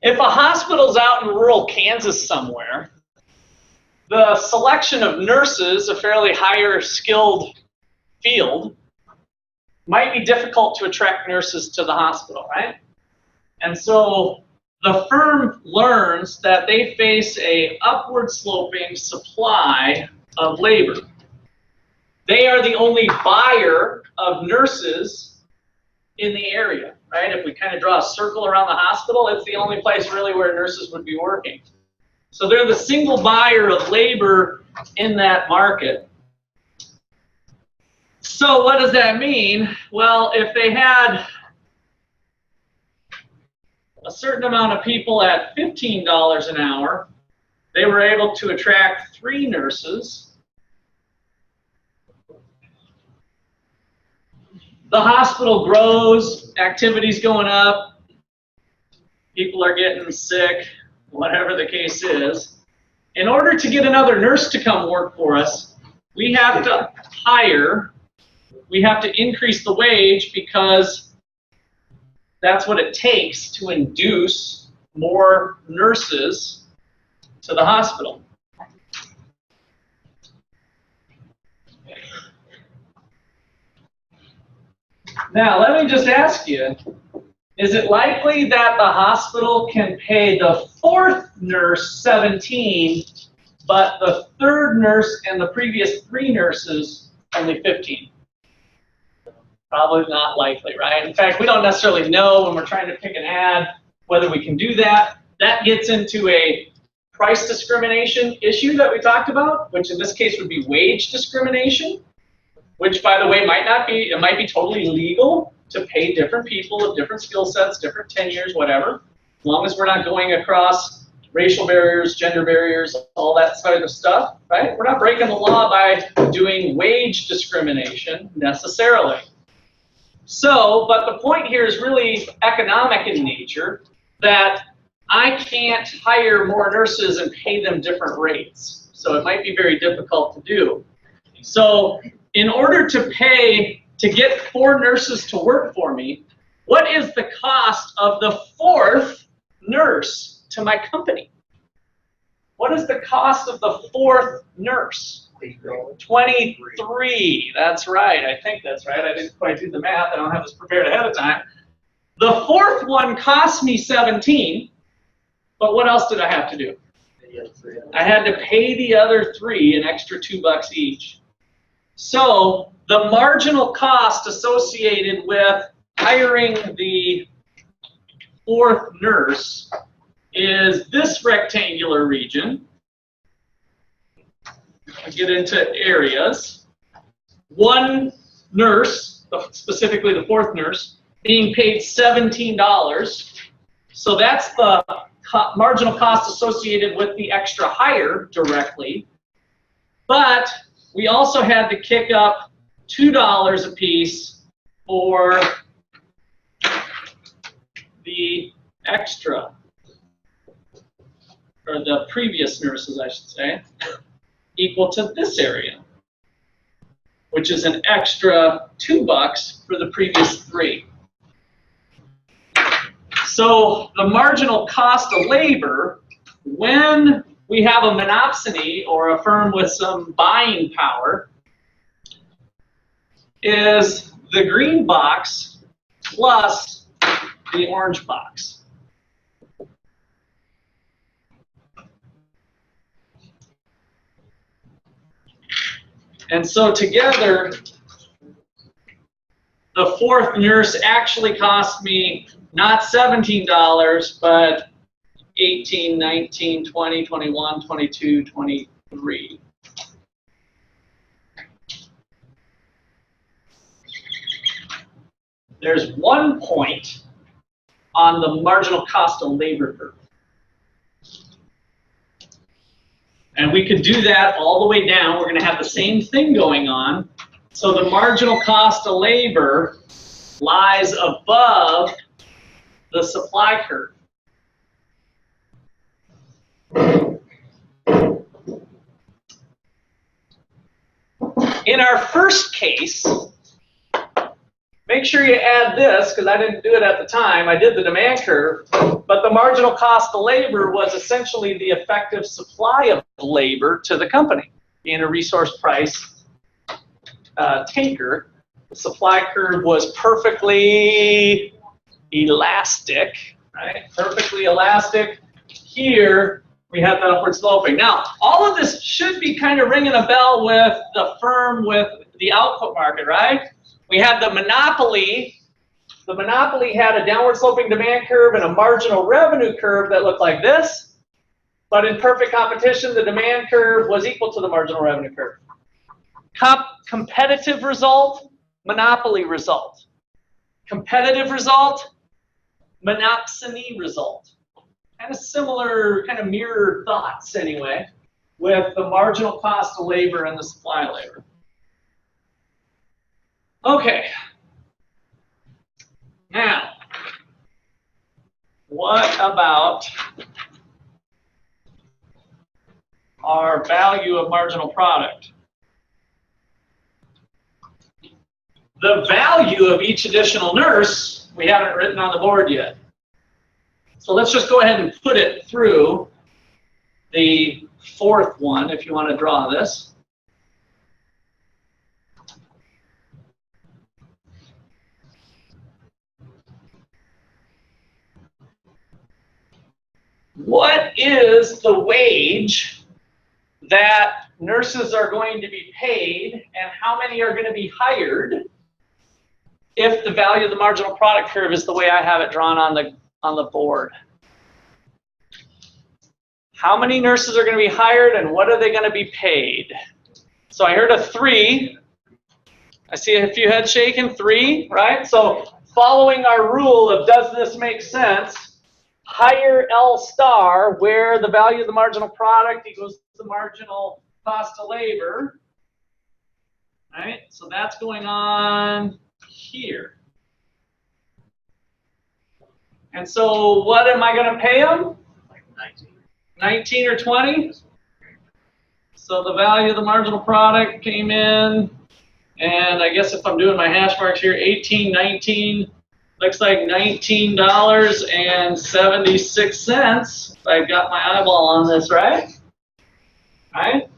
A: If a hospital's out in rural Kansas somewhere, the selection of nurses, a fairly higher skilled field, might be difficult to attract nurses to the hospital, right? And so the firm learns that they face a upward sloping supply of labor. They are the only buyer of nurses in the area, right? If we kind of draw a circle around the hospital, it's the only place really where nurses would be working. So they're the single buyer of labor in that market. So what does that mean? Well, if they had a certain amount of people at $15 an hour, they were able to attract 3 nurses. The hospital grows, activity's going up, people are getting sick, whatever the case is. In order to get another nurse to come work for us, we have to hire, we have to increase the wage because that's what it takes to induce more nurses to the hospital. Now, let me just ask you, is it likely that the hospital can pay the 4th nurse $17, but the 3rd nurse and the previous 3 nurses only $15? Probably not likely, right? In fact, we don't necessarily know when we're trying to pick an ad whether we can do that. That gets into a price discrimination issue that we talked about, which in this case would be wage discrimination, which, by the way, might not be, it might be totally legal to pay different people of different skill sets, different tenures, whatever, as long as we're not going across racial barriers, gender barriers, all that sort of stuff, right? We're not breaking the law by doing wage discrimination necessarily. So, but the point here is really economic in nature, that I can't hire more nurses and pay them different rates. So it might be very difficult to do. So in order to pay, to get 4 nurses to work for me, what is the cost of the 4th nurse to my company? What is the cost of the 4th nurse? 23. That's right. I think that's right. I didn't quite do the math. I don't have this prepared ahead of time. The 4th one cost me 17, but what else did I have to do? I had to pay the other 3 an extra $2 each. So the marginal cost associated with hiring the 4th nurse is this rectangular region. I get into areas. 1 nurse, specifically the 4th nurse, being paid $17. So that's the marginal cost associated with the extra hire directly. But we also had to kick up $2 a piece for the extra, or the previous nurses, I should say, equal to this area, which is an extra $2 for the previous 3. So the marginal cost of labor, when we have a monopsony or a firm with some buying power, is the green box plus the orange box. And so together, the fourth nurse actually cost me not $17, but 18, 19, 20, 21, 22, 23. There's 1 point on the marginal cost of labor curve. And we could do that all the way down. We're going to have the same thing going on. So the marginal cost of labor lies above the supply curve. In our first case, make sure you add this, because I didn't do it at the time. I did the demand curve, but the marginal cost of labor was essentially the effective supply of labor to the company. Being a resource price taker, the supply curve was perfectly elastic, right? Perfectly elastic. Here, we have the upward sloping. Now, all of this should be kind of ringing a bell with the firm with the output market, right? We had the monopoly. The monopoly had a downward sloping demand curve and a marginal revenue curve that looked like this. But in perfect competition, the demand curve was equal to the marginal revenue curve. Competitive result, monopoly result. Competitive result, monopsony result. Kind of similar, kind of mirror thoughts anyway, with the marginal cost of labor and the supply of labor. Okay. Now, what about our value of marginal product? The value of each additional nurse we haven't written on the board yet. So let's just go ahead and put it through the fourth one if you want to draw this. What is the wage that nurses are going to be paid, and how many are going to be hired if the value of the marginal product curve is the way I have it drawn on the board? How many nurses are going to be hired, and what are they going to be paid? So I heard a 3. I see a few heads shaking. 3, right? So following our rule of does this make sense, higher L star, where the value of the marginal product equals the marginal cost of labor. Right? So that's going on here. And so what am I going to pay them? 19 or 20? So the value of the marginal product came in, and I guess if I'm doing my hash marks here, 18, 19, looks like $19.76. I got my eyeball on this, right? Right?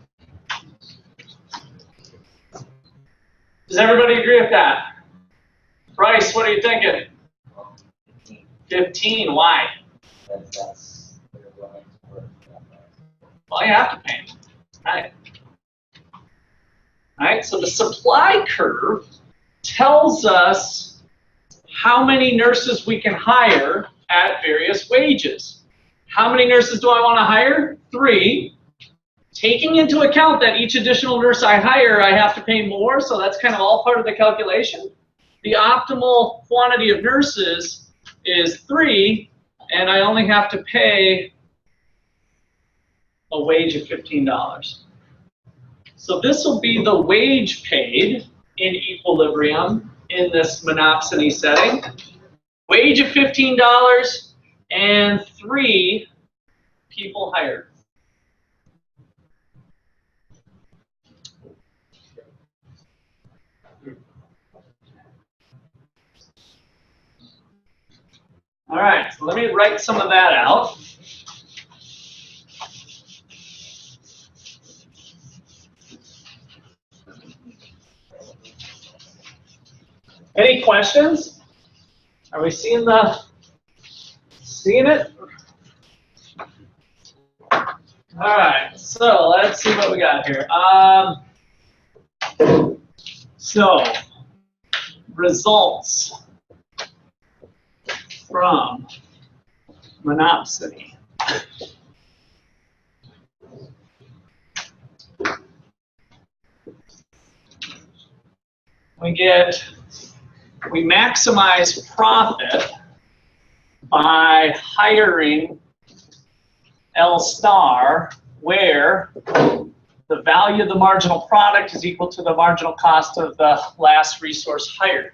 A: Does everybody agree with that? Bryce, what are you thinking? 15. Why? Well, you have to pay them. Right. Right. So the supply curve tells us how many nurses we can hire at various wages. How many nurses do I want to hire? 3. Taking into account that each additional nurse I hire, I have to pay more, so that's kind of all part of the calculation. The optimal quantity of nurses is 3, and I only have to pay a wage of $15. So this will be the wage paid in equilibrium in this monopsony setting. Wage of $15 and 3 people hired. All right, so let me write some of that out. Any questions? Are we seeing it? All right, so let's see what we got here. So results from monopsony. We maximize profit by hiring L star where the value of the marginal product is equal to the marginal cost of the last resource hired.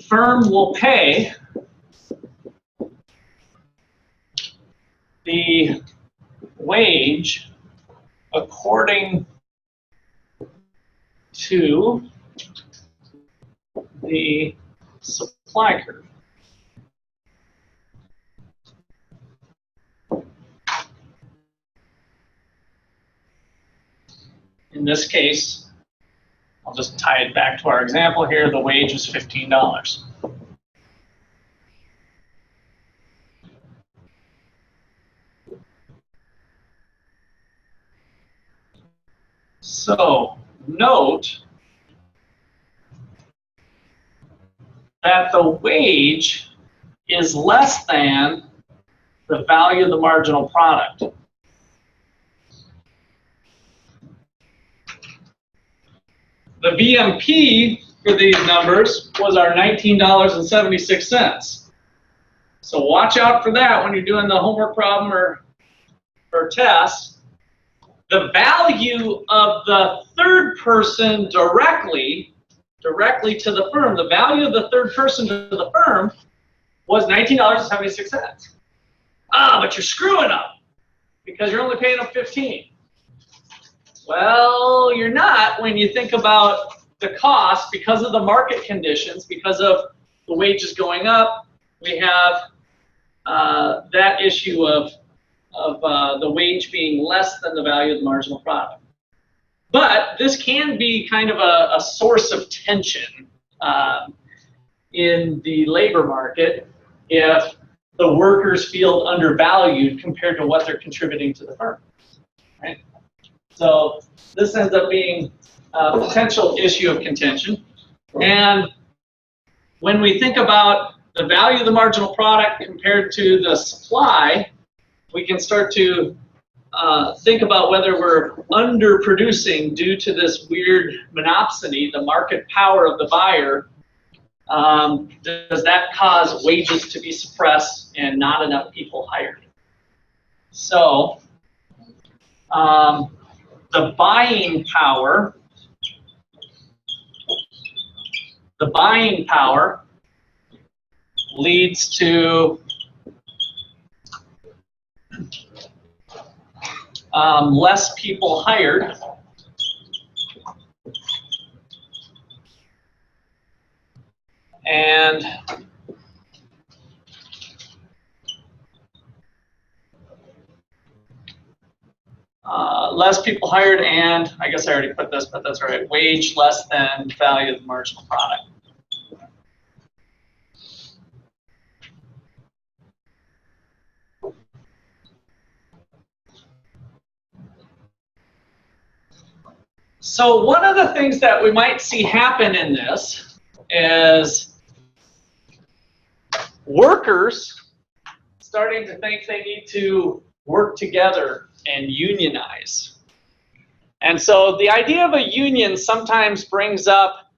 A: Firm will pay the wage according to the supply curve. In this case, I'll just tie it back to our example here. The wage is $15. So note that the wage is less than the value of the marginal product. The VMP for these numbers was our $19.76. So watch out for that when you're doing the homework problem or test. The value of the third person directly to the firm, the value of the third person to the firm was $19.76. Ah, but you're screwing up because you're only paying them $15. Well, you're not when you think about the cost because of the market conditions, because of the wages going up. We have that issue of the wage being less than the value of the marginal product. But this can be kind of a source of tension in the labor market if the workers feel undervalued compared to what they're contributing to the firm. Right? So this ends up being a potential issue of contention. And when we think about the value of the marginal product compared to the supply, we can start to think about whether we're underproducing due to this weird monopsony, the market power of the buyer. Does that cause wages to be suppressed and not enough people hired? So the buying power leads to less people hired, and less people hired, and I guess I already put this, but that's all right, wage less than value of the marginal product. So one of the things that we might see happen in this is workers starting to think they need to work together and unionize. And so the idea of a union sometimes brings up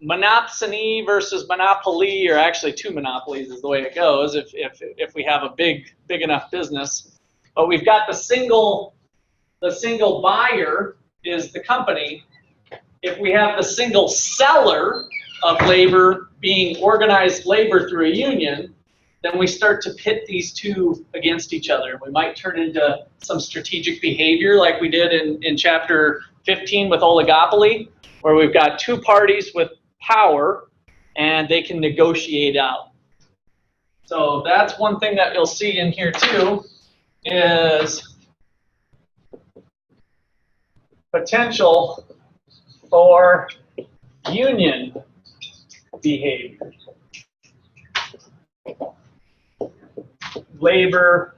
A: monopsony versus monopoly, or actually two monopolies is the way it goes if we have a big enough business. But we've got the single buyer is the company. If we have the single seller of labor being organized labor through a union, then we start to pit these two against each other. We might turn into some strategic behavior like we did in chapter 15 with oligopoly, where we've got two parties with power and they can negotiate out. So that's one thing that you'll see in here too, is potential for union behavior. Labor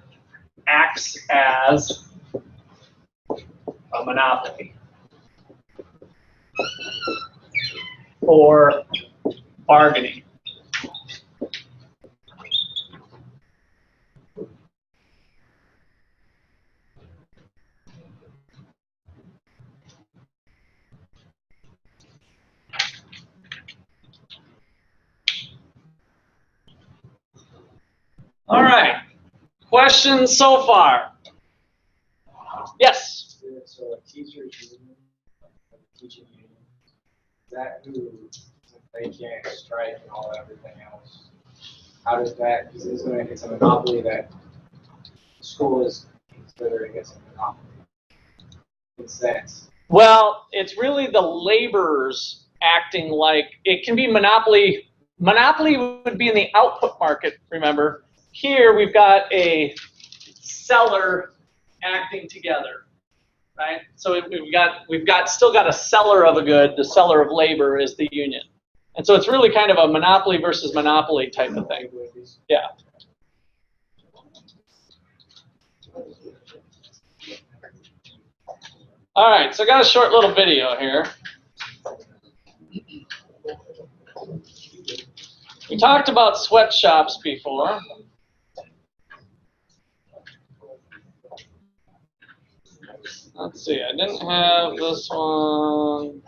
A: acts as a monopoly for bargaining. All right. Questions so far? Yes?
E: So a teacher's union, a teaching union, is that who, they can't strike and all everything else? How does that, because it's a monopoly that the school is considering as a monopoly. In sense.
A: Well, it's really the laborers acting like, it can be monopoly. Monopoly would be in the output market, remember. Here we've got a seller acting together, right? So we've still got a seller of a good. The seller of labor is the union, and so it's really kind of a monopoly versus monopoly type of thing. Yeah. All right, so I got a short little video here. We talked about sweatshops before. Let's see, I didn't have this one.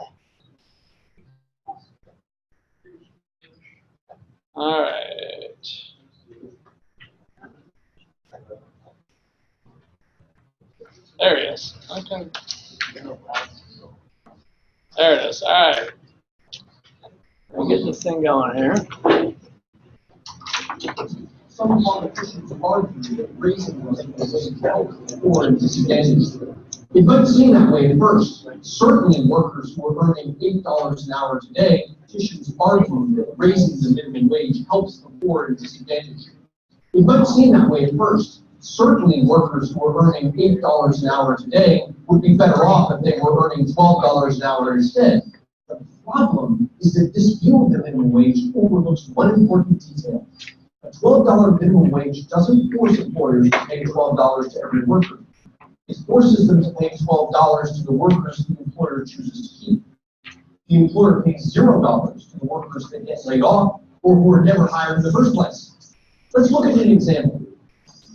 A: All right. There he is. Okay. There it is. All right. We'll get this thing going here.
G: Some politicians argue that raising was or disadvantaged. It might seem that way at first. Certainly workers who are earning $8 an hour today, petitions argue that raising the minimum wage helps the poor and disadvantaged. It might seem that way at first. Certainly workers who are earning $8 an hour today would be better off if they were earning $12 an hour instead. The problem is that this view of the minimum wage overlooks one important detail. A $12 minimum wage doesn't force employers to pay $12 to every worker. It forces them to pay $12 to the workers the employer chooses to keep. The employer pays $0 to the workers that get laid off or who are never hired in the first place. Let's look at an example.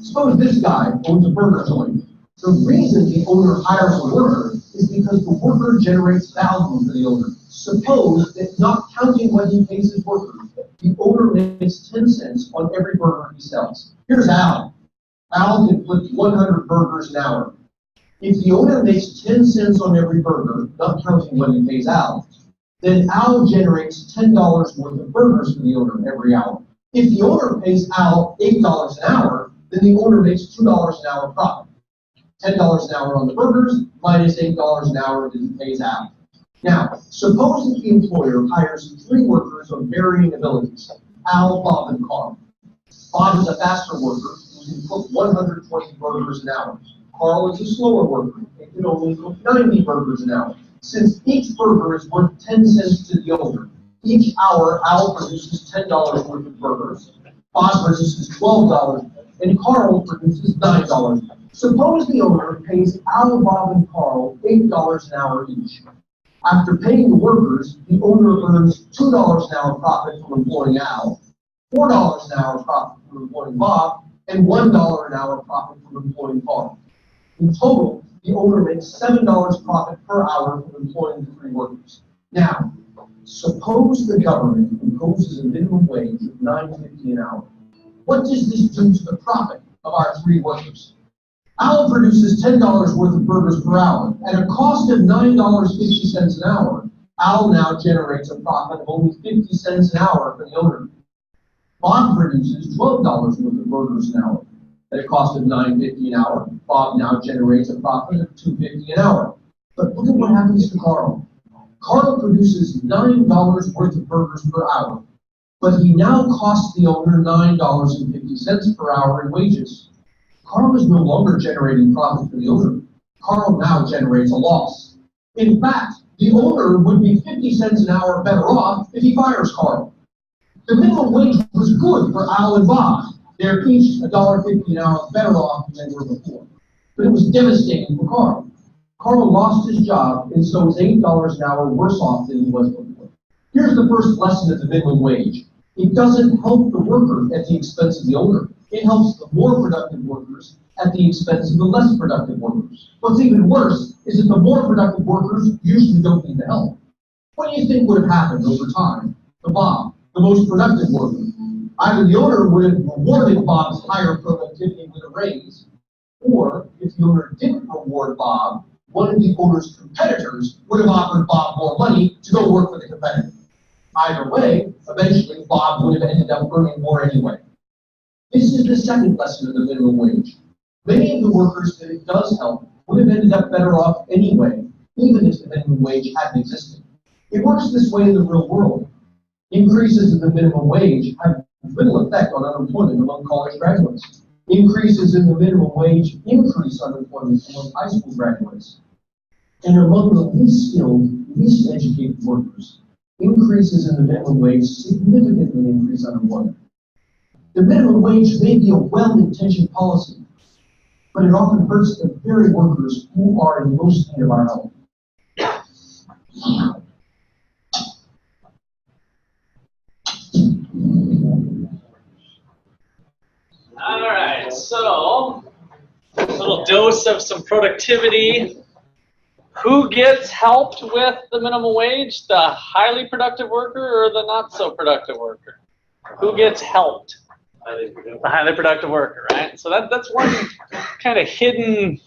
G: Suppose this guy owns a burger joint. The reason the owner hires a worker is because the worker generates value for the owner. Suppose that, not counting what he pays his workers, the owner makes 10 cents on every burger he sells. Here's Al. Al can flip 100 burgers an hour. If the owner makes 10 cents on every burger, not counting what he pays Al, then Al generates $10 worth of burgers for the owner every hour. If the owner pays Al $8 an hour, then the owner makes $2 an hour profit. $10 an hour on the burgers minus $8 an hour that he pays Al. Now, suppose that the employer hires 3 workers of varying abilities, Al, Bob, and Carl. Bob is a faster worker who can cook 120 burgers an hour. Carl is a slower worker and can only cook 90 burgers an hour. Since each burger is worth 10 cents to the owner, each hour Al produces $10 worth of burgers, Bob produces $12, and Carl produces $9. Suppose the owner pays Al, Bob, and Carl $8 an hour each. After paying the workers, the owner earns $2 an hour profit from employing Al, $4 an hour profit from employing Bob, and $1 an hour profit from employing Carl. In total, the owner makes $7 profit per hour from employing the 3 workers. Now, suppose the government imposes a minimum wage of $9.50 an hour. What does this do to the profit of our 3 workers? Al produces $10 worth of burgers per hour. At a cost of $9.50 an hour, Al now generates a profit of only 50 cents an hour for the owner. Bob produces $12 worth of burgers an hour. At a cost of $9.50 an hour, Bob now generates a profit of $2.50 an hour. But look at what happens to Carl. Carl produces $9 worth of burgers per hour, but he now costs the owner $9.50 per hour in wages. Carl is no longer generating profit for the owner. Carl now generates a loss. In fact, the owner would be 50 cents an hour better off if he fires Carl. The minimum wage was good for Al and Bob. They're each $1.50 an hour better off than they were before. But it was devastating for Carl. Carl lost his job, and so was $8 an hour worse off than he was before. Here's the first lesson of the minimum wage. It doesn't help the worker at the expense of the owner. It helps the more productive workers at the expense of the less productive workers. What's even worse is that the more productive workers usually don't need the help. What do you think would have happened over time to Bob, the most productive worker? Either the owner would have rewarded Bob's higher productivity with a raise, or if the owner didn't reward Bob, one of the owner's competitors would have offered Bob more money to go work for the competitor. Either way, eventually Bob would have ended up earning more anyway. This is the second lesson of the minimum wage. Many of the workers that it does help would have ended up better off anyway, even if the minimum wage hadn't existed. It works this way in the real world. Increases in the minimum wage have little effect on unemployment among college graduates. Increases in the minimum wage increase unemployment among high school graduates. And among the least skilled, least educated workers, increases in the minimum wage significantly increase unemployment. The minimum wage may be a well-intentioned policy, but it often hurts the very workers who are in most need of our help.
A: All right, so a little dose of some productivity. Who gets helped with the minimum wage? The highly productive worker or the not so productive worker? Who gets helped? The highly productive worker, right? So that's one kind of hidden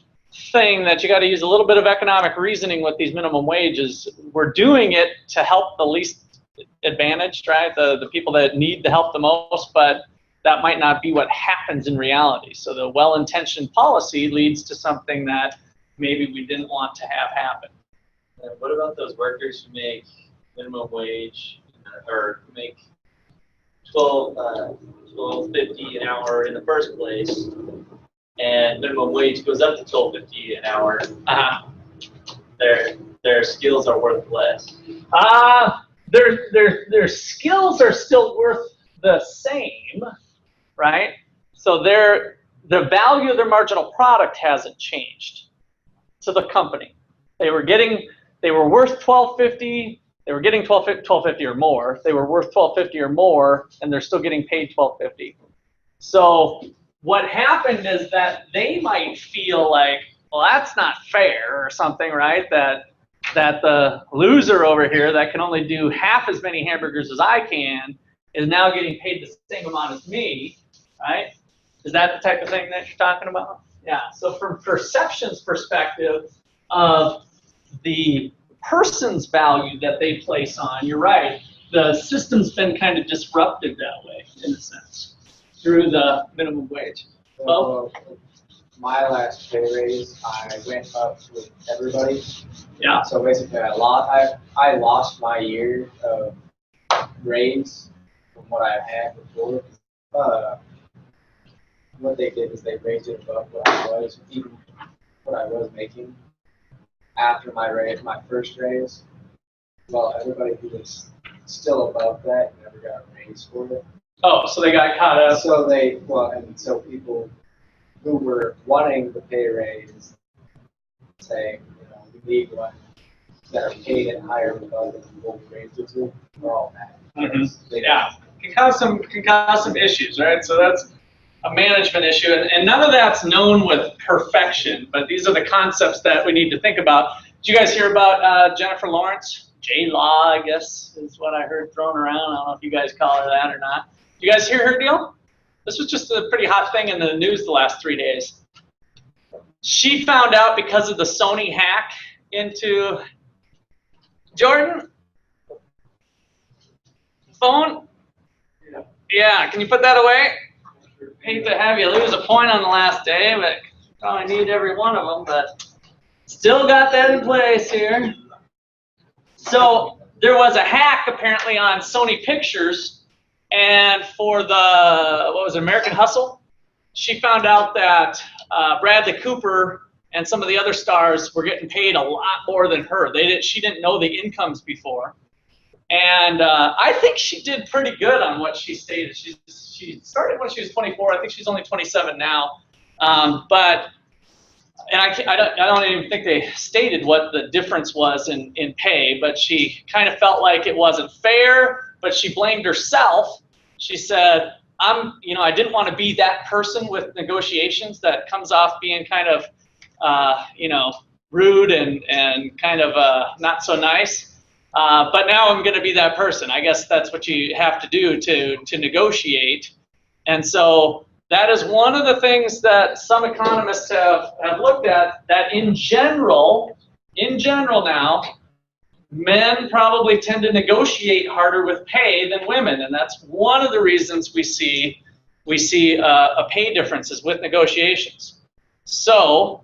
A: thing that you got to use a little bit of economic reasoning with these minimum wages. We're doing it to help the least advantaged, right? The people that need the help the most, but that might not be what happens in reality. So the well-intentioned policy leads to something that maybe we didn't want to have happen.
F: And what about those workers who make minimum wage or make $12.50 an hour in the first place, and minimum wage goes up to $12.50 an hour? Their skills are worth less.
A: Their skills are still worth the same, right? So the value of their marginal product hasn't changed to the company. They were worth $12.50. They were getting $12.50 or more. They were worth $12.50 or more, and they're still getting paid $12.50. So what happened is that they might feel like, well, that's not fair or something, right? That the loser over here that can only do half as many hamburgers as I can is now getting paid the same amount as me, right? Is that the type of thing that you're talking about? Yeah, so from perception's perspective of the person's value that they place on, you're right, the system's been kind of disrupted that way, in a sense, through the minimum wage.
E: So, my last pay raise, I went up with everybody.
A: Yeah.
E: So basically, I lost my year of raise from what I had before. What they did is they raised it above what I was, even what I was making after my first raise. Well, everybody who was still above that never got a raise for it.
A: Oh, so they got caught up.
E: So so people who were wanting the pay raise, saying, we need one that are paid at higher level than what we raised it to, we're all mad.
A: Yeah, can cause some issues, right? So that's a management issue, and none of that's known with perfection, but these are the concepts that we need to think about. Did you guys hear about Jennifer Lawrence? J-Law, I guess, is what I heard thrown around. I don't know if you guys call her that or not. Did you guys hear her deal? This was just a pretty hot thing in the news the last 3 days. She found out because of the Sony hack into Jordan phone. Yeah, can you put that away? Hate to have you lose a point on the last day, but probably need every one of them, but still got that in place here. So there was a hack apparently on Sony Pictures, and for the, American Hustle, she found out that Bradley Cooper and some of the other stars were getting paid a lot more than her. She didn't know the incomes before. And I think she did pretty good on what she stated. She started when she was 24. I think she's only 27 now. I don't even think they stated what the difference was in pay, but she kind of felt like it wasn't fair, but she blamed herself. She said, I didn't want to be that person with negotiations that comes off being kind of, rude and kind of not so nice. But now I'm going to be that person. I guess that's what you have to do to negotiate. And so that is one of the things that some economists have looked at, that in general now, men probably tend to negotiate harder with pay than women, and that's one of the reasons we see a pay differences with negotiations. So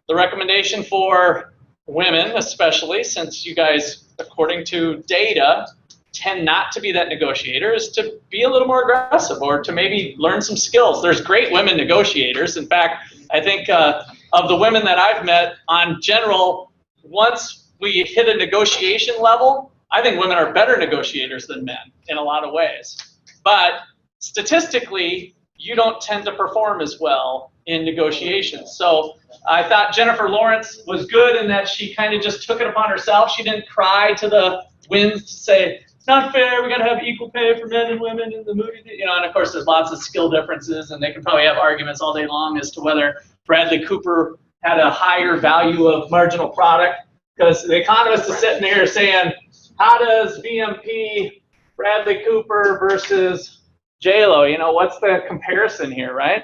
A: the recommendation for women, especially since you guys, according to data, tend not to be that negotiator, is to be a little more aggressive or to maybe learn some skills. There's great women negotiators. In fact, I think of the women that I've met, on general, once we hit a negotiation level, I think women are better negotiators than men in a lot of ways. But statistically, you don't tend to perform as well in negotiations. So I thought Jennifer Lawrence was good in that she kind of just took it upon herself. She didn't cry to the winds to say, it's not fair, we got to have equal pay for men and women in the movie. And of course there's lots of skill differences, and they can probably have arguments all day long as to whether Bradley Cooper had a higher value of marginal product, because the economist is sitting here saying, how does VMP Bradley Cooper versus J-Lo, what's the comparison here, right?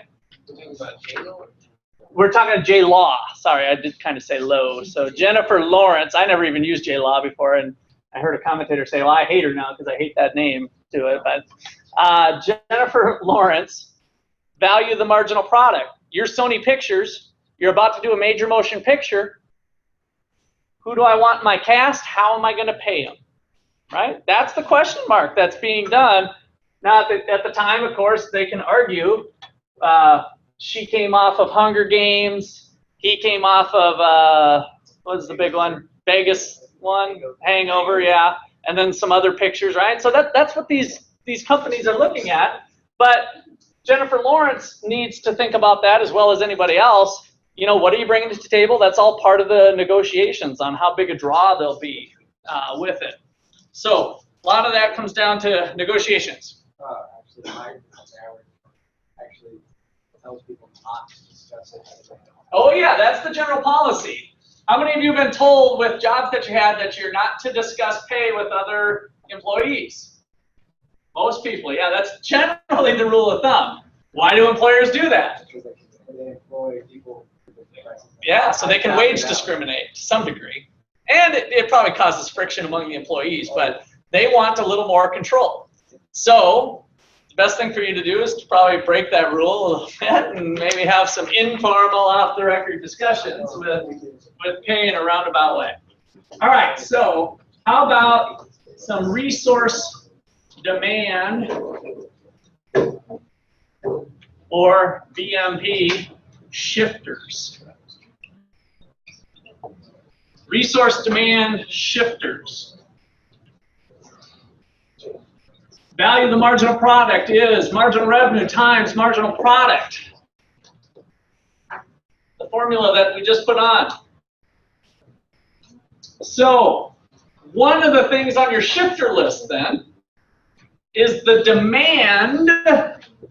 A: We're talking J-Law. Sorry, I did kind of say low. So Jennifer Lawrence, I never even used J-Law before, and I heard a commentator say, well, I hate her now because I hate that name to it. But Jennifer Lawrence, value the marginal product. You're Sony Pictures. You're about to do a major motion picture. Who do I want in my cast? How am I going to pay them? Right? That's the question mark that's being done. Now, at the time, of course, they can argue. She came off of Hunger Games. He came off of, what was the big one? Vegas one, Hangover, yeah. And then some other pictures, right? So that's what these companies are looking at. But Jennifer Lawrence needs to think about that as well as anybody else. What are you bringing to the table? That's all part of the negotiations on how big a draw they'll be with it. So a lot of that comes down to negotiations.
E: Actually, my average actually tells people not to discuss it.
A: Oh yeah, that's the general policy. How many of you have been told with jobs that you had that you're not to discuss pay with other employees? Most people, yeah, that's generally the rule of thumb. Why do employers do that?
E: Because they employ people.
A: Yeah, so they can wage discriminate to some degree. And it probably causes friction among the employees, but they want a little more control. So the best thing for you to do is to probably break that rule a little bit and maybe have some informal, off-the-record discussions with pay in a roundabout way. All right, so how about some resource demand, or VMP, shifters? Resource demand shifters. Value of the marginal product is marginal revenue times marginal product. The formula that we just put on. So, one of the things on your shifter list then is the demand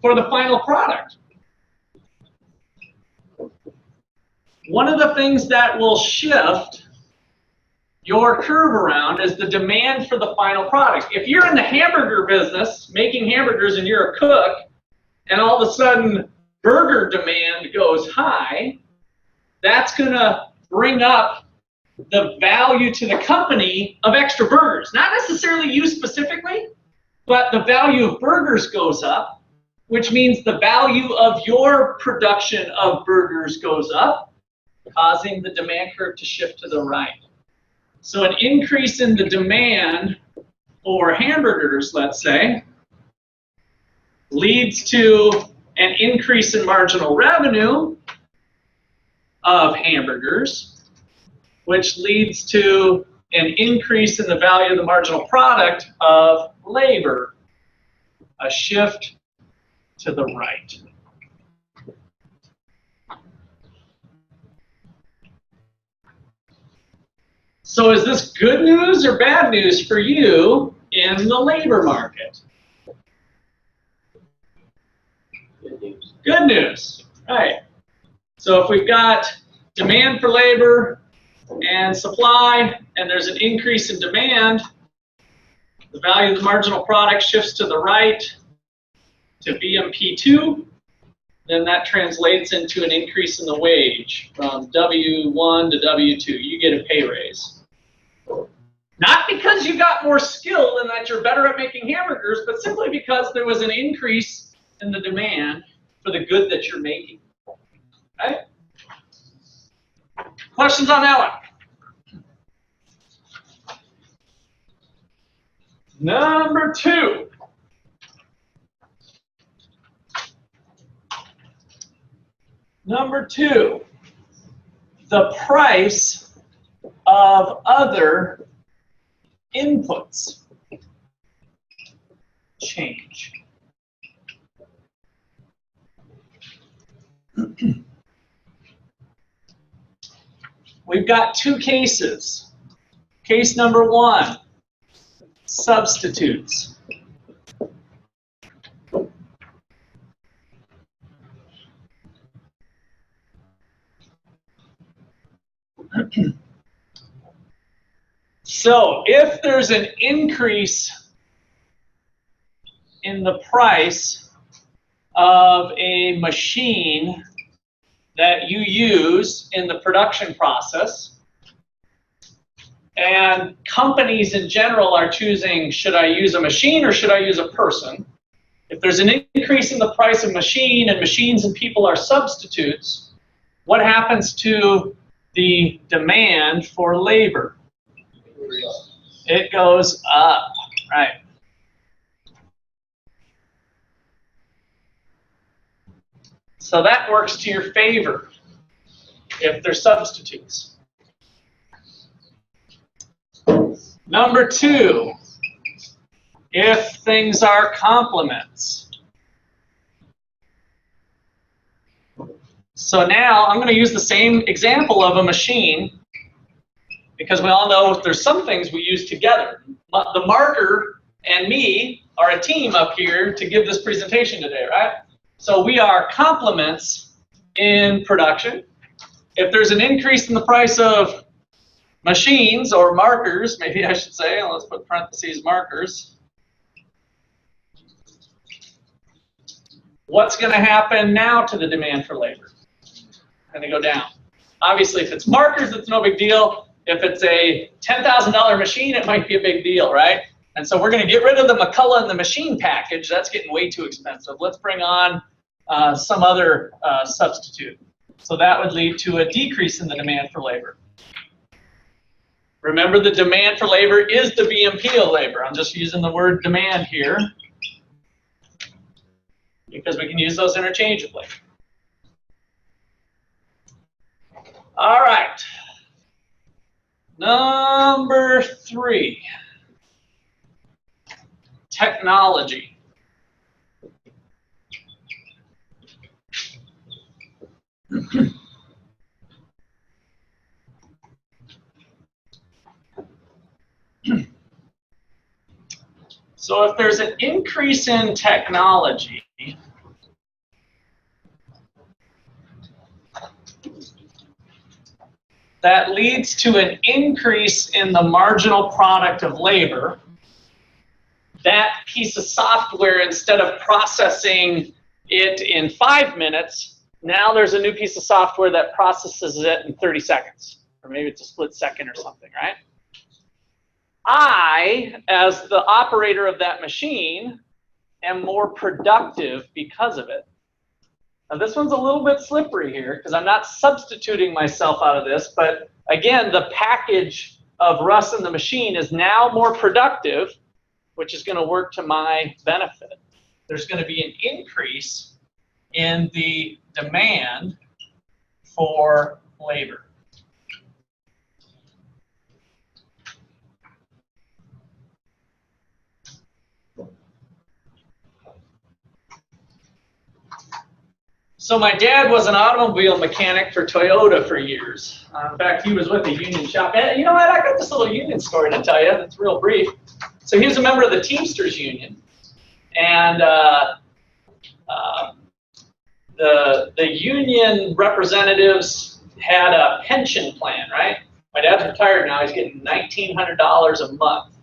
A: for the final product. One of the things that will shift your curve around is the demand for the final product. If you're in the hamburger business, making hamburgers, and you're a cook, and all of a sudden burger demand goes high, that's going to bring up the value to the company of extra burgers. Not necessarily you specifically, but the value of burgers goes up, which means the value of your production of burgers goes up, causing the demand curve to shift to the right. So an increase in the demand for hamburgers, let's say, leads to an increase in marginal revenue, of hamburgers, which leads to an increase in the value of the marginal product of labor, a shift to the right. So is this good news or bad news for you in the labor market?
E: Good news.
A: Good news, right. So if we've got demand for labor and supply, and there's an increase in demand, the value of the marginal product shifts to the right to BMP2, then that translates into an increase in the wage from W1 to W2. You get a pay raise. Not because you got more skill and that you're better at making hamburgers, but simply because there was an increase in the demand for the good that you're making. Right? Questions on that one? Number 2. Number 2, the price of other inputs change. We've got 2 cases. Case number 1, substitutes. So if there's an increase in the price of a machine that you use in the production process, and companies in general are choosing, should I use a machine or should I use a person? If there's an increase in the price of machine and machines and people are substitutes, what happens to the demand for labor? It goes up, right? So that works to your favor if they're substitutes. Number 2, if things are complements. So now I'm going to use the same example of a machine, because we all know there's some things we use together. The marker and me are a team up here to give this presentation today, right? So we are complements in production. If there's an increase in the price of machines or markers, maybe I should say, let's put parentheses markers, what's going to happen now to the demand for labor? Going to go down. Obviously, if it's markers, it's no big deal. If it's a $10,000 machine, it might be a big deal, right? And so we're going to get rid of the McCullough and the machine package. That's getting way too expensive. Let's bring on some other substitute. So that would lead to a decrease in the demand for labor. Remember, the demand for labor is the BMP of labor. I'm just using the word demand here because we can use those interchangeably. All right. Number 3, technology. So if there's an increase in technology, that leads to an increase in the marginal product of labor. That piece of software, instead of processing it in 5 minutes, now there's a new piece of software that processes it in 30 seconds. Or maybe it's a split second or something, right? I, as the operator of that machine, am more productive because of it. Now this one's a little bit slippery here because I'm not substituting myself out of this, but again, the package of Russ and the machine is now more productive, which is going to work to my benefit. There's going to be an increase in the demand for labor. So my dad was an automobile mechanic for Toyota for years. In fact, he was with a union shop. And you know what? I got this little union story to tell you. It's real brief. So he was a member of the Teamsters Union, and the union representatives had a pension plan, right? My dad's retired now. He's getting $1,900 a month.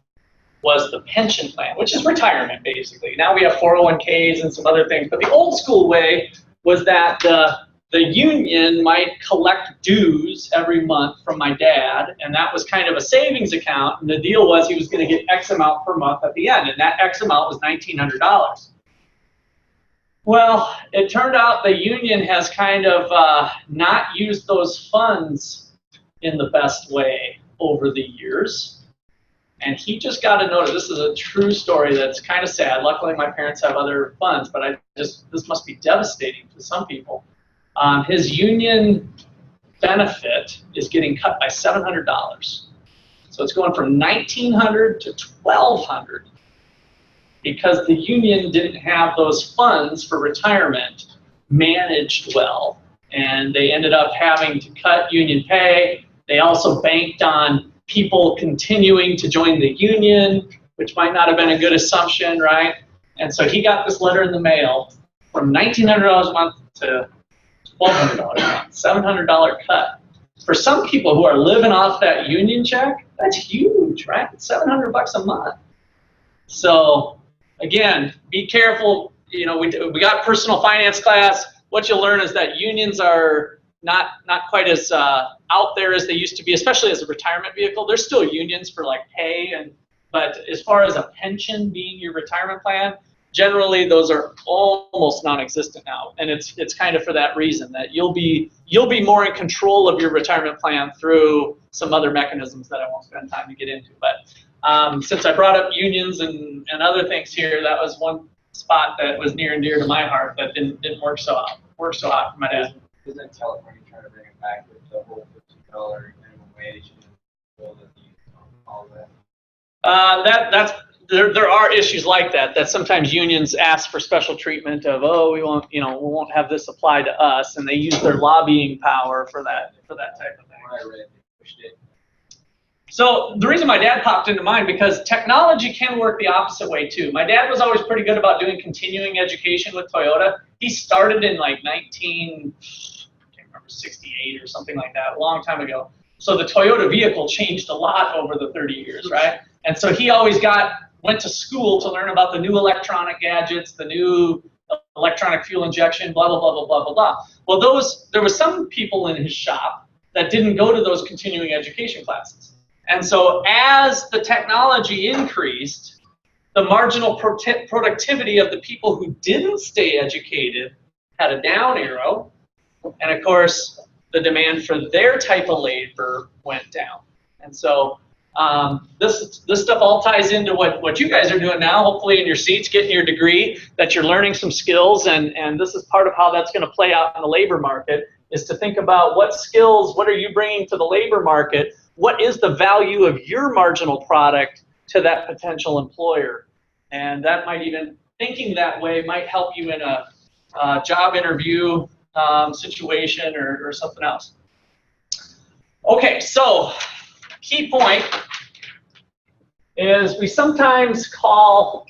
A: Was the pension plan, which is retirement basically. Now we have 401ks and some other things, but the old school way was that the union might collect dues every month from my dad, and that was kind of a savings account, and the deal was he was going to get X amount per month at the end, and that X amount was $1,900. Well, it turned out the union has kind of not used those funds in the best way over the years. And he just got a notice. This is a true story that's kind of sad. Luckily, my parents have other funds, but this must be devastating to some people. His union benefit is getting cut by $700. So it's going from $1,900 to $1,200 because the union didn't have those funds for retirement managed well. And they ended up having to cut union pay. They also banked on people continuing to join the union, which might not have been a good assumption, right? And so he got this letter in the mail from $1,900 a month to $1,200 a month, $700 cut. For some people who are living off that union check, that's huge, right? It's $700 a month. So again, be careful. You know, we got personal finance class. What you'll learn is that unions are not quite as out there as they used to be, especially as a retirement vehicle. There's still unions for like pay, but as far as a pension being your retirement plan, generally those are almost non-existent now, and it's kind of for that reason that you'll be more in control of your retirement plan through some other mechanisms that I won't spend time to get into. But since I brought up unions and other things here, that was one spot that was near and dear to my heart that didn't work so out for my dad.
E: Isn't California trying to bring it back with the whole $15 minimum wage and all that?
A: There are issues like that sometimes unions ask for special treatment of, oh, we won't have this apply to us, and they use their lobbying power for that type of thing.
E: What I read, they pushed it.
A: So the reason my dad popped into mind, because technology can work the opposite way too. My dad was always pretty good about doing continuing education with Toyota. He started in like 1968 or something like that, a long time ago. So the Toyota vehicle changed a lot over the 30 years, right? And so he always went to school to learn about the new electronic gadgets, the new electronic fuel injection, blah, blah, blah, blah, blah, blah, blah. Well, there were some people in his shop that didn't go to those continuing education classes. And so as the technology increased, the marginal productivity of the people who didn't stay educated had a down arrow. And of course, the demand for their type of labor went down. And so this stuff all ties into what you guys are doing now, hopefully in your seats, getting your degree, that you're learning some skills, and this is part of how that's going to play out in the labor market, is to think about what skills, what are you bringing to the labor market, what is the value of your marginal product to that potential employer. And that might even, thinking that way might help you in a job interview situation or something else. Okay, so key point is we sometimes call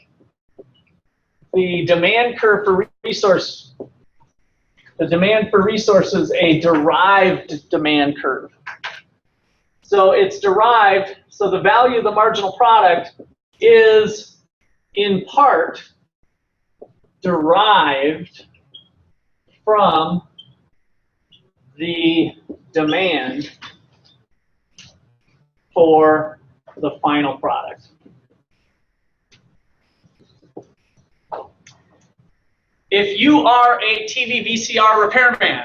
A: the demand curve for resources a derived demand curve. So it's derived, so the value of the marginal product is in part derived from the demand for the final product. If you are a TV VCR repairman,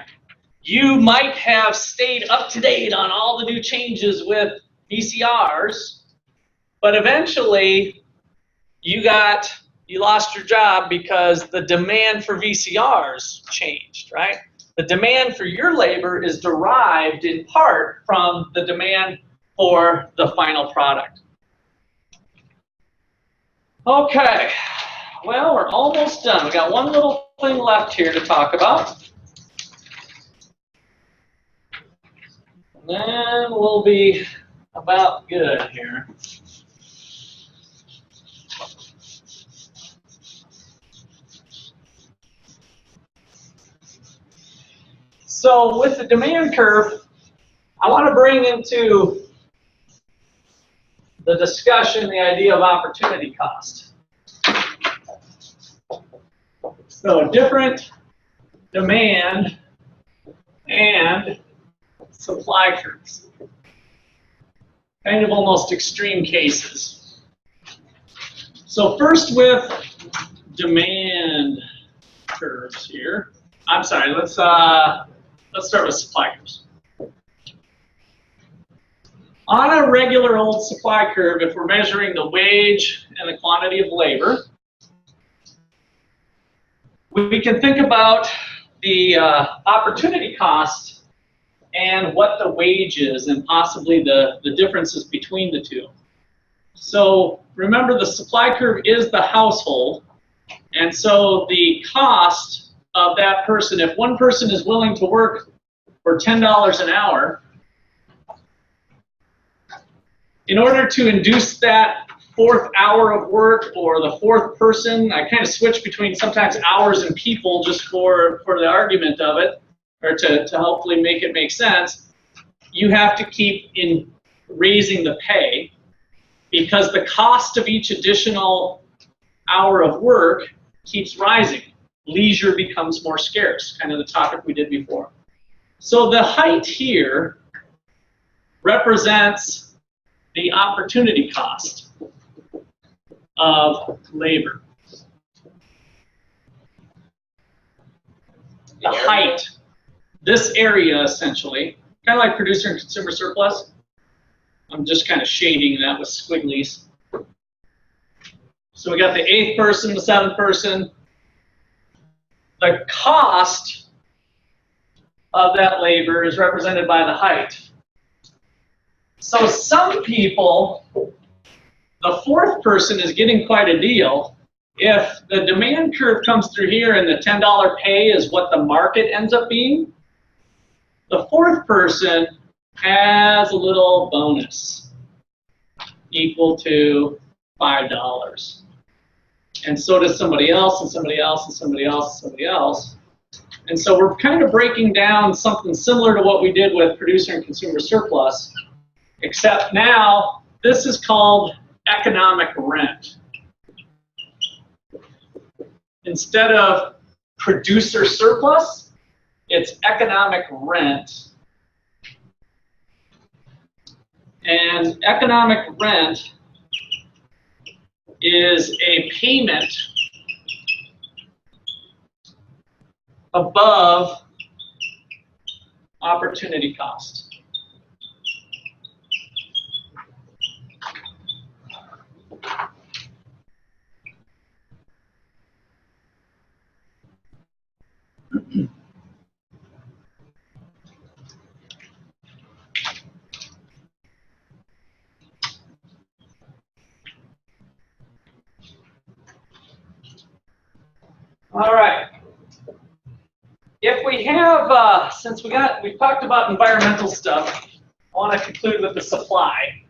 A: you might have stayed up to date on all the new changes with VCRs, but eventually you lost your job because the demand for VCRs changed, right? The demand for your labor is derived in part from the demand for the final product. Okay, well, we're almost done. We got one little thing left here to talk about. And then we'll be about good here. So with the demand curve, I want to bring into the discussion the idea of opportunity cost. So different demand and supply curves. Kind of almost extreme cases. So first with demand curves here. I'm sorry, let's start with supply curves. On a regular old supply curve, if we're measuring the wage and the quantity of labor, we can think about the opportunity cost and what the wage is and possibly the differences between the two. So remember, the supply curve is the household, and so the cost of that person, if one person is willing to work for $10 an hour, in order to induce that fourth hour of work or the fourth person, I kind of switch between sometimes hours and people just for the argument of it, or to hopefully make it make sense, you have to keep raising the pay, because the cost of each additional hour of work keeps rising. Leisure becomes more scarce, kind of the topic we did before. So the height here represents the opportunity cost of labor. The height, this area essentially, kind of like producer and consumer surplus. I'm just kind of shading that with squigglies. So we got the 8th person, the 7th person. The cost of that labor is represented by the height. So some people, the 4th person is getting quite a deal. If the demand curve comes through here and the $10 pay is what the market ends up being, the 4th person has a little bonus equal to $5. And so does somebody else, and somebody else, and somebody else, and somebody else. And so we're kind of breaking down something similar to what we did with producer and consumer surplus, except now this is called economic rent. Instead of producer surplus, it's economic rent. And economic rent is a payment above opportunity cost. All right. If we have, since we've talked about environmental stuff, I want to conclude with the supply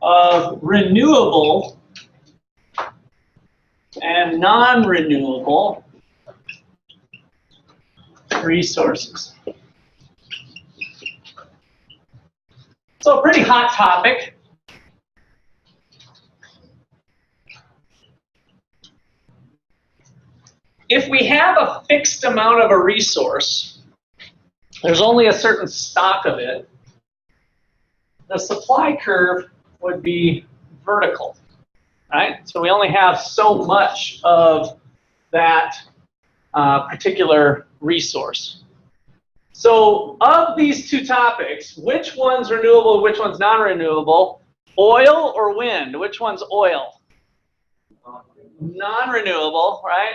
A: of renewable and non-renewable resources. So a pretty hot topic. If we have a fixed amount of a resource, there's only a certain stock of it, the supply curve would be vertical, right? So we only have so much of that particular resource. So of these two topics, which one's renewable, which one's non-renewable? Oil or wind? Which one's oil? Non-renewable, right?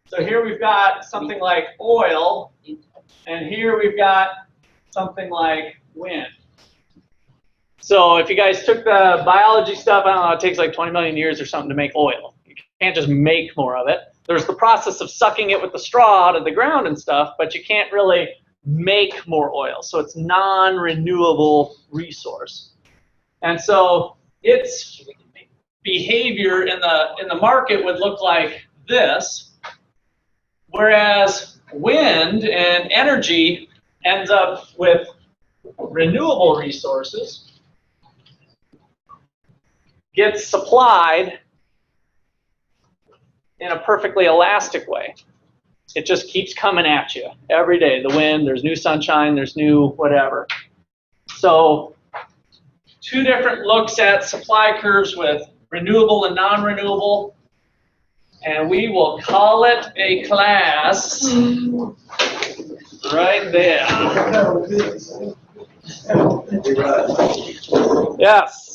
A: So here we've got something like oil, and here we've got something like wind. So if you guys took the biology stuff, I don't know, it takes like 20 million years or something to make oil. You can't just make more of it. There's the process of sucking it with the straw out of the ground and stuff, but you can't really make more oil. So it's non-renewable resource. And so its behavior in the market would look like this, whereas wind and energy ends up with renewable resources, gets supplied in a perfectly elastic way. It just keeps coming at you every day. The wind, there's new sunshine, there's new whatever. So two different looks at supply curves with renewable and non-renewable. And we will call it a class right there. Yes.